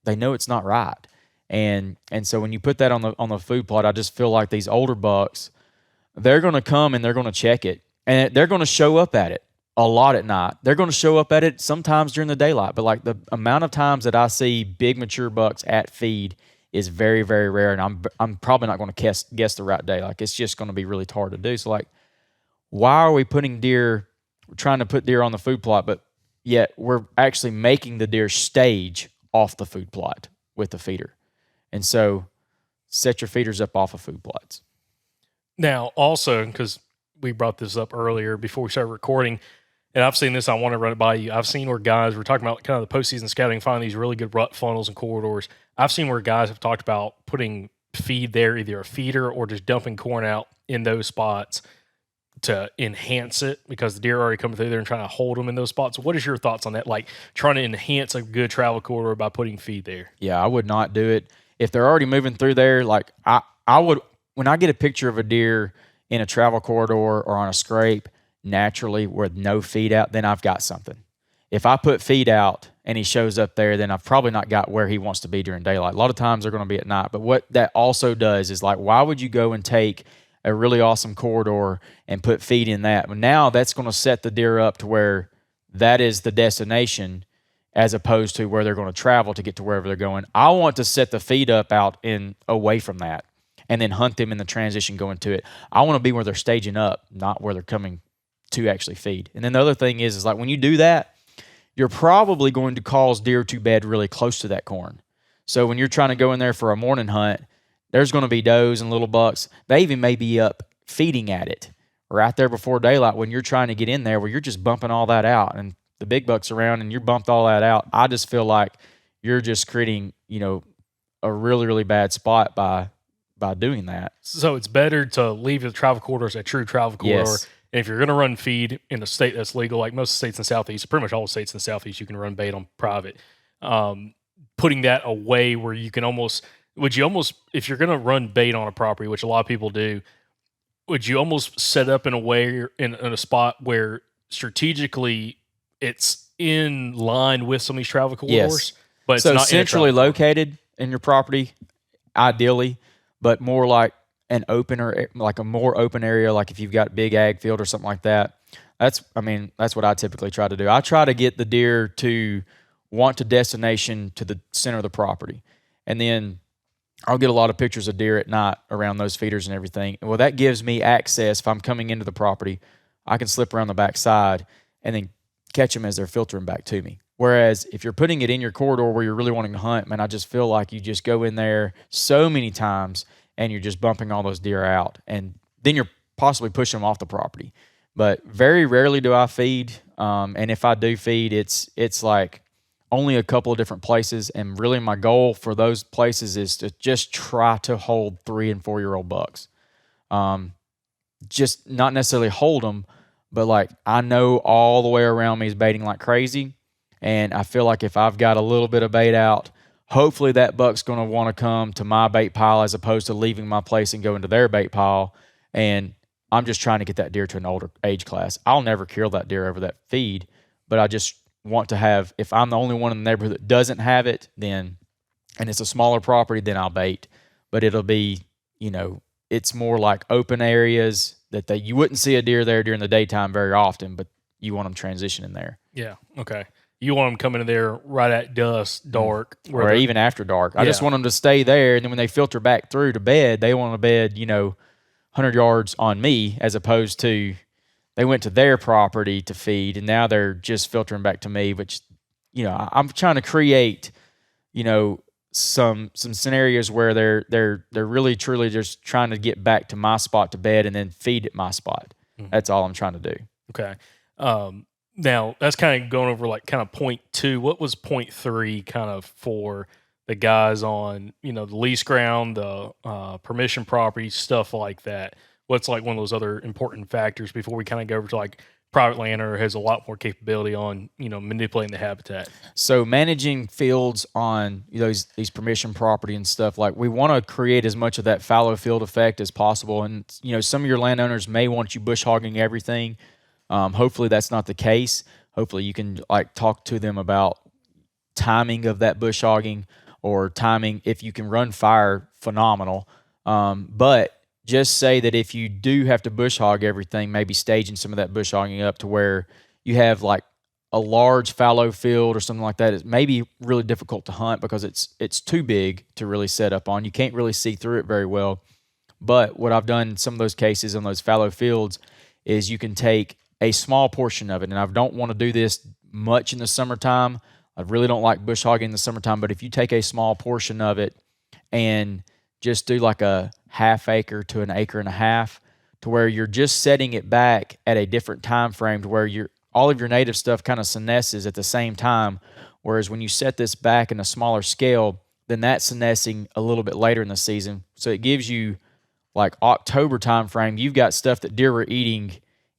they know it's not right. And so when you put that on the food plot, I just feel like these older bucks, they're going to come and they're going to check it, and they're going to show up at it a lot at night. They're going to show up at it sometimes during the daylight, but like the amount of times that I see big mature bucks at feed is very, very rare, and I'm probably not going to guess the right day. Like it's just going to be really hard to do. So like, why are we putting deer? We're trying to put deer on the food plot, but yet we're actually making the deer stage off the food plot with the feeder. And so set your feeders up off of food plots. Now, also, because we brought this up earlier before we started recording, and I've seen this, I want to run it by you. I've seen where guys, we're talking about kind of the postseason scouting, find these really good rut funnels and corridors. I've seen where guys have talked about putting feed there, either a feeder or just dumping corn out in those spots to enhance it, because the deer are already coming through there and trying to hold them in those spots. What is your thoughts on that? Like trying to enhance a good travel corridor by putting feed there? Yeah, I would not do it. If they're already moving through there, like I would, when I get a picture of a deer in a travel corridor or on a scrape naturally with no feed out, then I've got something. If I put feed out and he shows up there, then I've probably not got where he wants to be during daylight. A lot of times they're going to be at night. But what that also does is, like, why would you go and take a really awesome corridor and put feed in that? Well, now that's going to set the deer up to where that is the destination, as opposed to where they're going to travel to get to wherever they're going. I want to set the feed up out in away from that and then hunt them in the transition going to it. I want to be where they're staging up, not where they're coming to actually feed. And then the other thing is like when you do that, you're probably going to cause deer to bed really close to that corn. So when you're trying to go in there for a morning hunt, there's going to be does and little bucks. They even may be up feeding at it right there before daylight when you're trying to get in there, where you're just bumping all that out. And the big bucks around and you're bumped all that out. I just feel like you're just creating, a really, really bad spot by doing that. So it's better to leave the travel corridor as a true travel corridor. Yes. And if you're going to run feed in a state that's legal, like most states in the Southeast, pretty much all the states in the Southeast, you can run bait on private. Putting that away where you can if you're going to run bait on a property, which a lot of people do, would you almost set up in a way in a spot where strategically it's in line with some of these travel corridors? Yes. But it's so not centrally located in your property, ideally, but more like an opener, like a more open area, like if you've got big ag field or something like that. That's what I typically try to do. I try to get the deer to want to destination to the center of the property. And then I'll get a lot of pictures of deer at night around those feeders and everything. Well, that gives me access. If I'm coming into the property, I can slip around the back side and then catch them as they're filtering back to me. Whereas if you're putting it in your corridor where you're really wanting to hunt, man, I just feel like you just go in there so many times and you're just bumping all those deer out. And then you're possibly pushing them off the property. But very rarely do I feed. And if I do feed, it's like only a couple of different places. And really my goal for those places is to just try to hold 3 and 4 year old bucks. Just not necessarily hold them, but like I know all the way around me is baiting like crazy. And I feel like if I've got a little bit of bait out, hopefully that buck's going to want to come to my bait pile as opposed to leaving my place and going to their bait pile. And I'm just trying to get that deer to an older age class. I'll never kill that deer over that feed, but I just want to have, if I'm the only one in the neighborhood that doesn't have it, then, and it's a smaller property, then I'll bait. But it'll be, it's more like open areas that you wouldn't see a deer there during the daytime very often, but you want them transitioning there. Yeah. Okay. You want them coming in there right at dusk, dark. Or even after dark. I just want them to stay there, and then when they filter back through to bed, they want to bed, 100 yards on me, as opposed to they went to their property to feed, and now they're just filtering back to me, which, I'm trying to create, some scenarios where they're really truly just trying to get back to my spot to bed and then feed at my spot. Mm-hmm. That's all I'm trying to do. Okay. Now that's kind of going over like kind of point 2. What was point 3 kind of for the guys on, the lease ground, the permission property, stuff like that? What's like one of those other important factors before we kind of go over to like private landowner has a lot more capability on, manipulating the habitat. So managing fields on these permission property and stuff, like we want to create as much of that fallow field effect as possible. And some of your landowners may want you bush hogging everything. Hopefully that's not the case. Hopefully you can talk to them about timing of that bush hogging, or timing. If you can run fire, phenomenal. But just say that if you do have to bush hog everything, maybe staging some of that bush hogging up to where you have like a large fallow field or something like that. It may be really difficult to hunt because it's too big to really set up on. You can't really see through it very well. But what I've done in some of those cases on those fallow fields is you can take a small portion of it. And I don't want to do this much in the summertime. I really don't like bush hogging in the summertime, but if you take a small portion of it and just do like a half acre to an acre and a half, to where you're just setting it back at a different time frame, to where all of your native stuff kind of senesces at the same time. Whereas when you set this back in a smaller scale, then that's senescing a little bit later in the season. So it gives you like October time frame. You've got stuff that deer were eating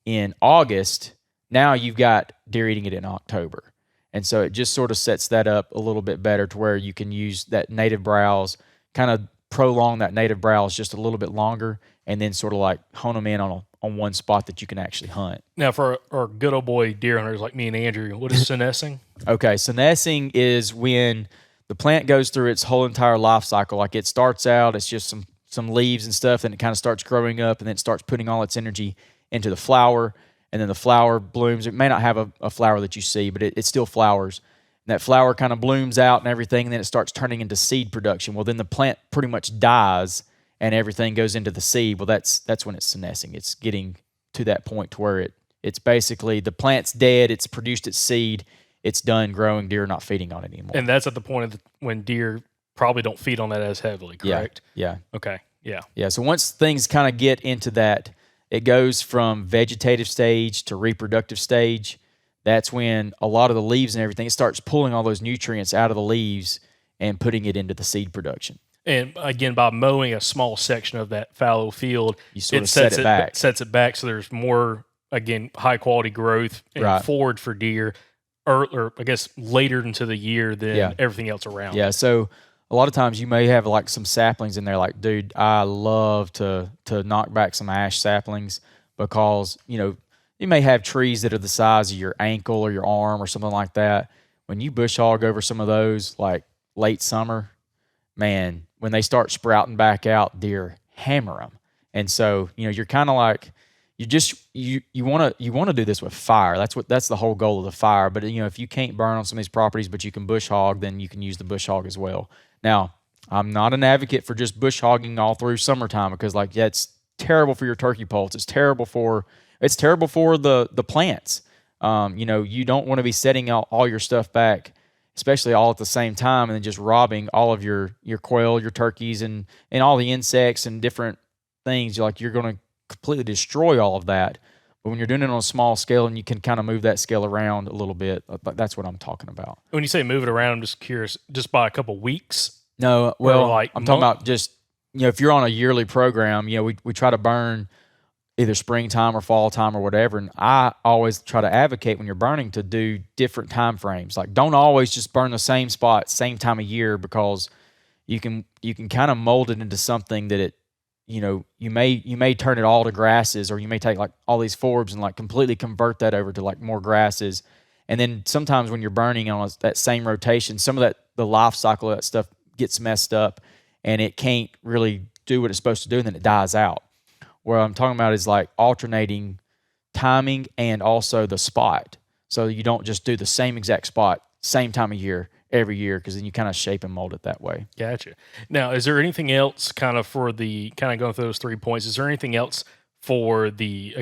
in August. Now you've got deer eating it in October. And so it just sort of sets that up a little bit better to where you can use that native browse, kind of prolong that native browse just a little bit longer, and then sort of like hone them in on one spot that you can actually hunt. Now, for our good old boy deer hunters like me and Andrew, what is senescing? Okay, senescing is when the plant goes through its whole entire life cycle. Like it starts out, it's just some leaves and stuff, and it kind of starts growing up, and then it starts putting all its energy into the flower, and then the flower blooms. It may not have a flower that you see, but it still flowers. And that flower kind of blooms out and everything, and then it starts turning into seed production. Well, then the plant pretty much dies, and everything goes into the seed. Well, that's when it's senescing. It's getting to that point to where it's basically the plant's dead. It's produced its seed. It's done growing. Deer are not feeding on it anymore. And that's at the point when deer probably don't feed on that as heavily, correct? Yeah. Okay. Yeah. Yeah. So once things kind of get into that, it goes from vegetative stage to reproductive stage. That's when a lot of the leaves and everything, it starts pulling all those nutrients out of the leaves and putting it into the seed production. And again, by mowing a small section of that fallow field, you sort of set it back so there's more, again, high quality growth and forward for deer, or I guess later into the year than everything else around. Yeah, so a lot of times you may have like some saplings in there. Like, dude, I love to knock back some ash saplings because, you may have trees that are the size of your ankle or your arm or something like that. When you bush hog over some of those, like late summer, man, when they start sprouting back out, deer hammer them. And so, you're kind of like, you want to do this with fire. That's the whole goal of the fire. But if you can't burn on some of these properties, but you can bush hog, then you can use the bush hog as well. Now, I'm not an advocate for just bush hogging all through summertime because it's terrible for your turkey poults. It's terrible for the plants. You don't want to be setting out all your stuff back, especially all at the same time, and then just robbing all of your quail, your turkeys, and all the insects and different things. You're going to completely destroy all of that. But when you're doing it on a small scale and you can kind of move that scale around a little bit, that's what I'm talking about. When you say move it around, I'm just curious, just by a couple weeks? No, well, I'm talking about just, if you're on a yearly program, we try to burn either springtime or fall time or whatever. And I always try to advocate when you're burning to do different time frames. Like, don't always just burn the same spot, same time of year, because you can kind of mold it into something that you may turn it all to grasses, or you may take like all these forbs and like completely convert that over to like more grasses. And then sometimes when you're burning on that same rotation, some of the life cycle of that stuff gets messed up and it can't really do what it's supposed to do, and then it dies out. What I'm talking about is like alternating timing and also the spot. So you don't just do the same exact spot, same time of year, every year, because then you kind of shape and mold it that way. Gotcha. Now, is there anything else kind of going through those 3 points? Is there anything else for the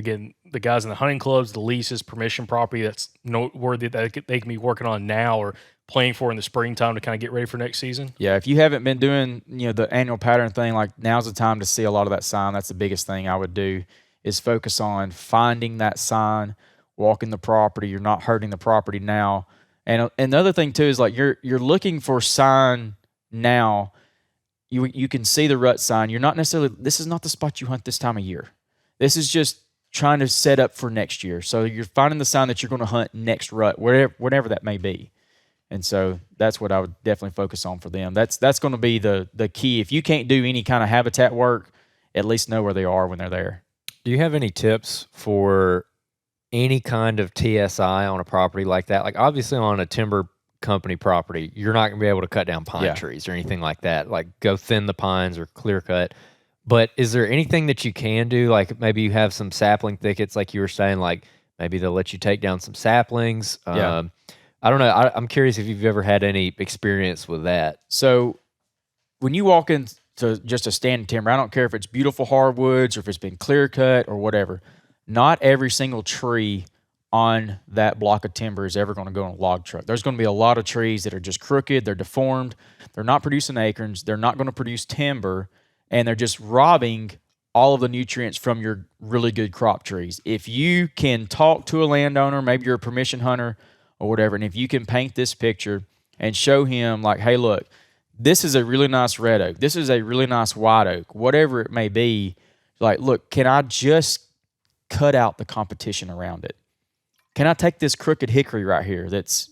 guys in the hunting clubs, the leases, permission property that's noteworthy that they can be working on now or playing for in the springtime to kind of get ready for next season? Yeah, if you haven't been doing the annual pattern thing, like now's the time to see a lot of that sign. That's the biggest thing I would do, is focus on finding that sign, walking the property. You're not hurting the property now. And the other thing too is like you're looking for sign now. You can see the rut sign. You're not necessarily, this is not the spot you hunt this time of year. This is just trying to set up for next year. So you're finding the sign that you're going to hunt next rut, whatever that may be. And so that's what I would definitely focus on for them. That's going to be the key. If you can't do any kind of habitat work, at least know where they are when they're there. Do you have any tips for any kind of TSI on a property like that? Like obviously on a timber company property, you're not going to be able to cut down pine trees or anything like that. Like go thin the pines or clear cut. But is there anything that you can do? Like maybe you have some sapling thickets, like you were saying, like maybe they'll let you take down some saplings. I don't know. I'm curious if you've ever had any experience with that. So when you walk into just a standing timber, I don't care if it's beautiful hardwoods or if it's been clear cut or whatever, not every single tree on that block of timber is ever going to go on a log truck. There's going to be a lot of trees that are just crooked, they're deformed, they're not producing acorns, they're not going to produce timber, and they're just robbing all of the nutrients from your really good crop trees. If you can talk to a landowner, maybe you're a permission hunter, or whatever, and if you can paint this picture and show him like, hey, look, this is a really nice red oak, this is a really nice white oak, whatever it may be, like, look, can I just cut out the competition around it? Can I take this crooked hickory right here that's,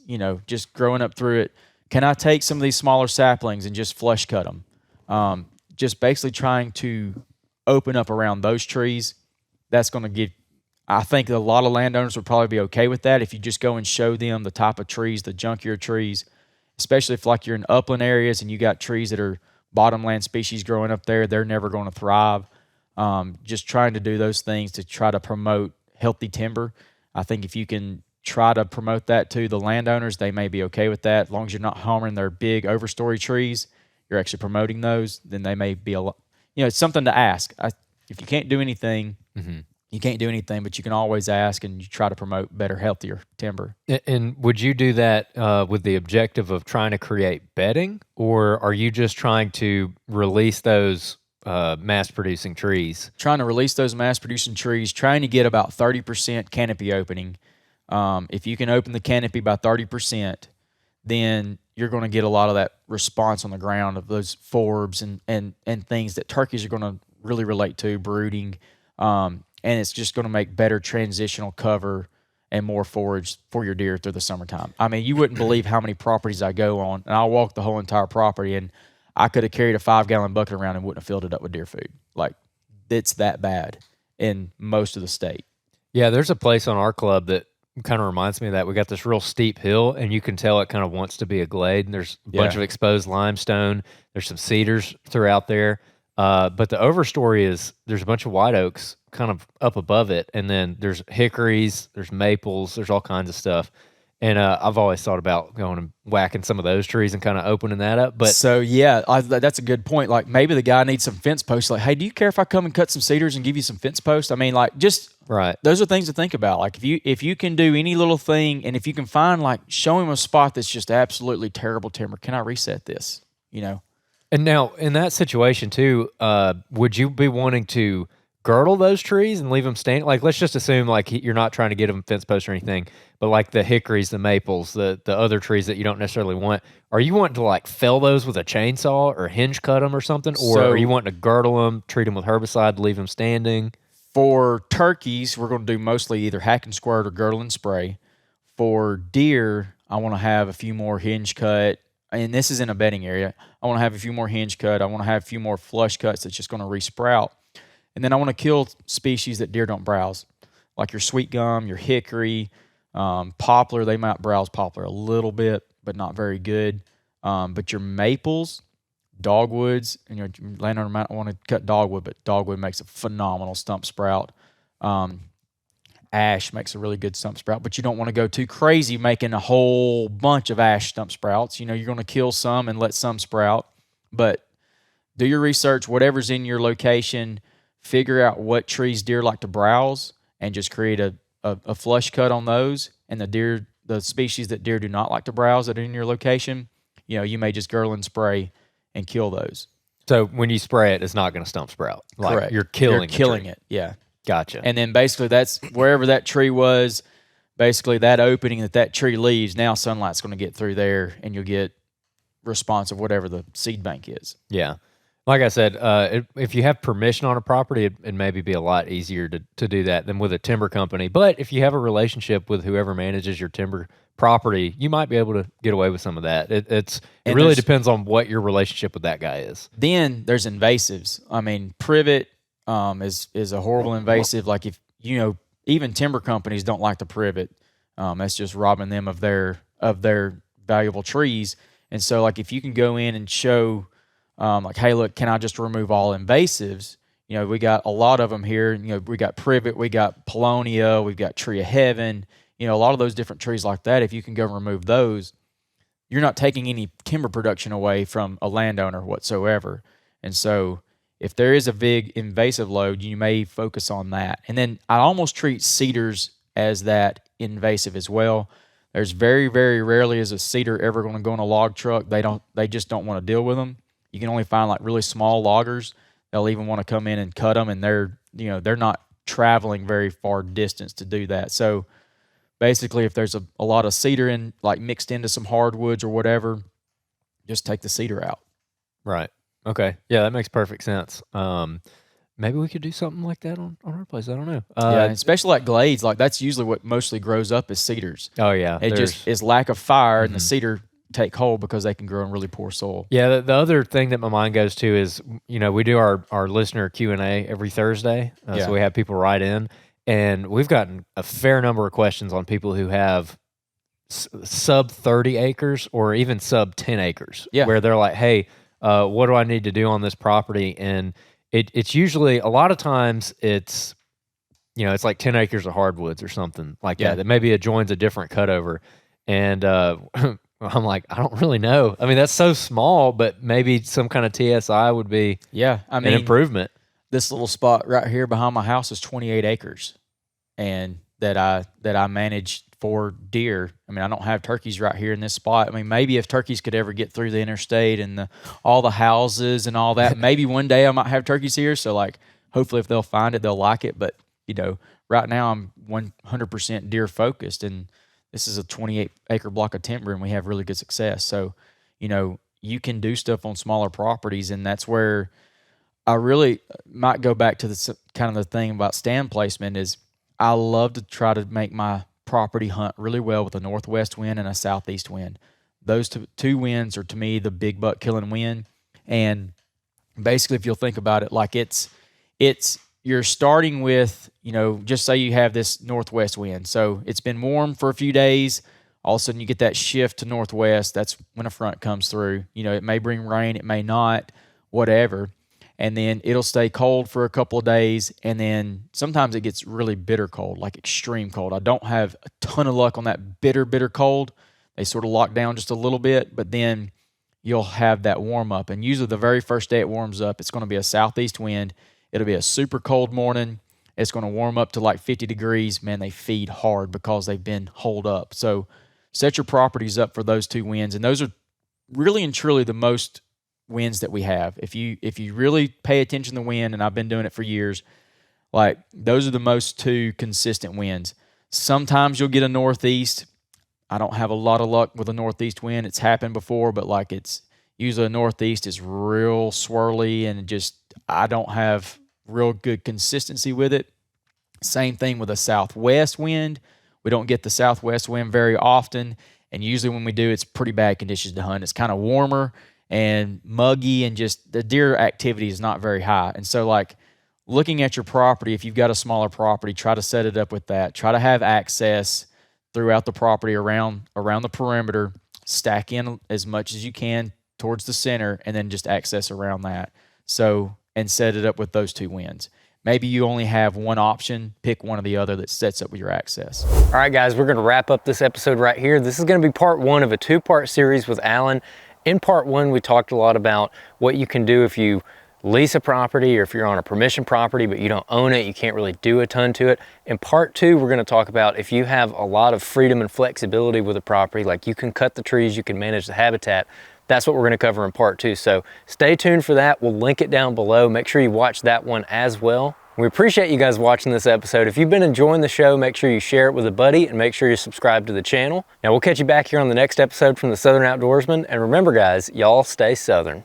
just growing up through it? Can I take some of these smaller saplings and just flush cut them? Just basically trying to open up around those trees. That's going to give, I think a lot of landowners would probably be okay with that if you just go and show them the type of trees, the junkier trees, especially if like you're in upland areas and you got trees that are bottomland species growing up there, they're never going to thrive. Just trying to do those things to try to promote healthy timber. I think if you can try to promote that to the landowners, they may be okay with that. As long as you're not harming their big overstory trees, you're actually promoting those, then they may be it's something to ask. If you can't do anything, you can't do anything, but you can always ask and you try to promote better, healthier timber. And would you do that with the objective of trying to create bedding, or are you just trying to release those mass-producing trees? Trying to release those mass-producing trees, trying to get about 30% canopy opening. If you can open the canopy by 30%, then you're going to get a lot of that response on the ground of those forbs and things that turkeys are going to really relate to, brooding. And it's just going to make better transitional cover and more forage for your deer through the summertime. I mean, you wouldn't believe how many properties I go on, and I'll walk the whole entire property, and I could have carried a 5-gallon bucket around and wouldn't have filled it up with deer food. Like, it's that bad in most of the state. Yeah, there's a place on our club that kind of reminds me of that. We got this real steep hill, and you can tell it kind of wants to be a glade, and there's a bunch of exposed limestone. There's some cedars throughout there. But the overstory is there's a bunch of white oaks kind of up above it, and then there's hickories, there's maples, there's all kinds of stuff. And I've always thought about going and whacking some of those trees and kind of opening that up. But so that's a good point. Like maybe the guy needs some fence posts. Like, hey, do you care if I come and cut some cedars and give you some fence posts? I mean, like just right. Those are things to think about. Like if you can do any little thing, and if you can find like show him a spot that's just absolutely terrible timber, can I reset this? And now in that situation too, would you be wanting to girdle those trees and leave them standing? Like, let's just assume like you're not trying to get them fence posts or anything, but like the hickories, the maples, the other trees that you don't necessarily want, are you wanting to like fell those with a chainsaw or hinge cut them or something? Or are you wanting to girdle them, treat them with herbicide, leave them standing? For turkeys, we're going to do mostly either hack and squirt or girdle and spray. For deer, I want to have a few more hinge cut, and this is in a bedding area. I want to have a few more hinge cut. I want to have a few more flush cuts that's just going to resprout. And then I want to kill species that deer don't browse, like your sweet gum, your hickory, poplar. They might browse poplar a little bit, but not very good. But your maples, dogwoods, and your landowner might want to cut dogwood, but dogwood makes a phenomenal stump sprout. Ash makes a really good stump sprout, but you don't want to go too crazy making a whole bunch of ash stump sprouts. You're going to kill some and let some sprout, but do your research, whatever's in your location. Figure out what trees deer like to browse and just create a flush cut on those. And the species that deer do not like to browse that are in your location, you may just girdle and spray and kill those. So when you spray it, it's not going to stump sprout. Like, correct. You're killing it. Yeah. Gotcha. And then basically that's wherever that tree was, basically that opening that tree leaves, now sunlight's going to get through there and you'll get response of whatever the seed bank is. Yeah. Like I said, if you have permission on a property, it'd maybe be a lot easier to do that than with a timber company. But if you have a relationship with whoever manages your timber property, you might be able to get away with some of that. It really depends on what your relationship with that guy is. Then there's invasives. I mean, privet is a horrible invasive. Like if even timber companies don't like the privet. That's just robbing them of their valuable trees. And so, like, if you can go in and show, like, hey, look, can I just remove all invasives? We got a lot of them here. We got privet, we got paulownia, we've got tree of heaven. A lot of those different trees like that. If you can go remove those, you're not taking any timber production away from a landowner whatsoever. And so, if there is a big invasive load, you may focus on that. And then I almost treat cedars as that invasive as well. There's very, very rarely is a cedar ever going to go in a log truck. They just don't want to deal with them. You can only find like really small loggers. They'll even want to come in and cut them, and they're not traveling very far distance to do that. So basically, if there's a lot of cedar in, like, mixed into some hardwoods or whatever, just take the cedar out. Right. Okay. Yeah, that makes perfect sense. Maybe we could do something like that on our place. I don't know. Yeah, and especially like glades, like that's usually what mostly grows up is cedars. Oh yeah, it just is lack of fire, and the cedar take hold because they can grow in really poor soil. Yeah, the other thing that my mind goes to is we do our listener Q&A every Thursday, so we have people write in, and we've gotten a fair number of questions on people who have sub 30 acres or even sub 10 acres, where they're like, hey, what do I need to do on this property? And it's usually, a lot of times it's like 10 acres of hardwoods or something like that maybe adjoins a different cutover. And I'm like, I don't really know. I mean, that's so small, but maybe some kind of TSI would be an improvement. This little spot right here behind my house is 28 acres, and that I manage for deer. I mean, I don't have turkeys right here in this spot. I mean, maybe if turkeys could ever get through the interstate and all the houses and all that, maybe one day I might have turkeys here. So, like, hopefully if they'll find it, they'll like it. But, right now I'm 100% deer focused, and this is a 28-acre block of timber, and we have really good success. So, you can do stuff on smaller properties, and that's where I really might go back to the kind of the thing about stand placement is I love to try to make my property hunt really well with a northwest wind and a southeast wind. Those two winds are, to me, the big buck killing wind. And basically, if you'll think about it, like it's you're starting with, just say you have this northwest wind. So it's been warm for a few days. All of a sudden you get that shift to northwest. That's when a front comes through. It may bring rain, it may not, whatever. And then it'll stay cold for a couple of days, and then sometimes it gets really bitter cold, like extreme cold. I don't have a ton of luck on that bitter cold. They sort of lock down just a little bit, but then you'll have that warm up. And usually the very first day it warms up, it's going to be a southeast wind. It'll be a super cold morning. It's going to warm up to like 50 degrees. Man, they feed hard because they've been holed up. So set your properties up for those two winds, and those are really and truly the most winds that we have. If you really pay attention to the wind, and I've been doing it for years, like those are the most two consistent winds. Sometimes you'll get a northeast. I don't have a lot of luck with a northeast wind. It's happened before, but like it's usually a northeast is real swirly, and just I don't have real good consistency with it. Same thing with a southwest wind. We don't get the southwest wind very often, and usually when we do, it's pretty bad conditions to hunt. It's kind of warmer and muggy, and just the deer activity is not very high. And so, like, looking at your property, if you've got a smaller property, try to set it up with that. Try to have access throughout the property around the perimeter. Stack in as much as you can towards the center, and then just access around that. So, and set it up with those two winds. Maybe you only have one option, pick one or the other that sets up with your access. All right, guys, we're gonna wrap up this episode right here. This is gonna be part one of a two-part series with Alan. In part one, we talked a lot about what you can do if you lease a property or if you're on a permission property but you don't own it, you can't really do a ton to it. In part two, we're gonna talk about if you have a lot of freedom and flexibility with a property, like you can cut the trees, you can manage the habitat. That's what we're gonna cover in part two. So stay tuned for that. We'll link it down below. Make sure you watch that one as well. We appreciate you guys watching this episode. If you've been enjoying the show, make sure you share it with a buddy and make sure you subscribe to the channel. Now we'll catch you back here on the next episode from the Southern Outdoorsman. And remember, guys, y'all stay Southern.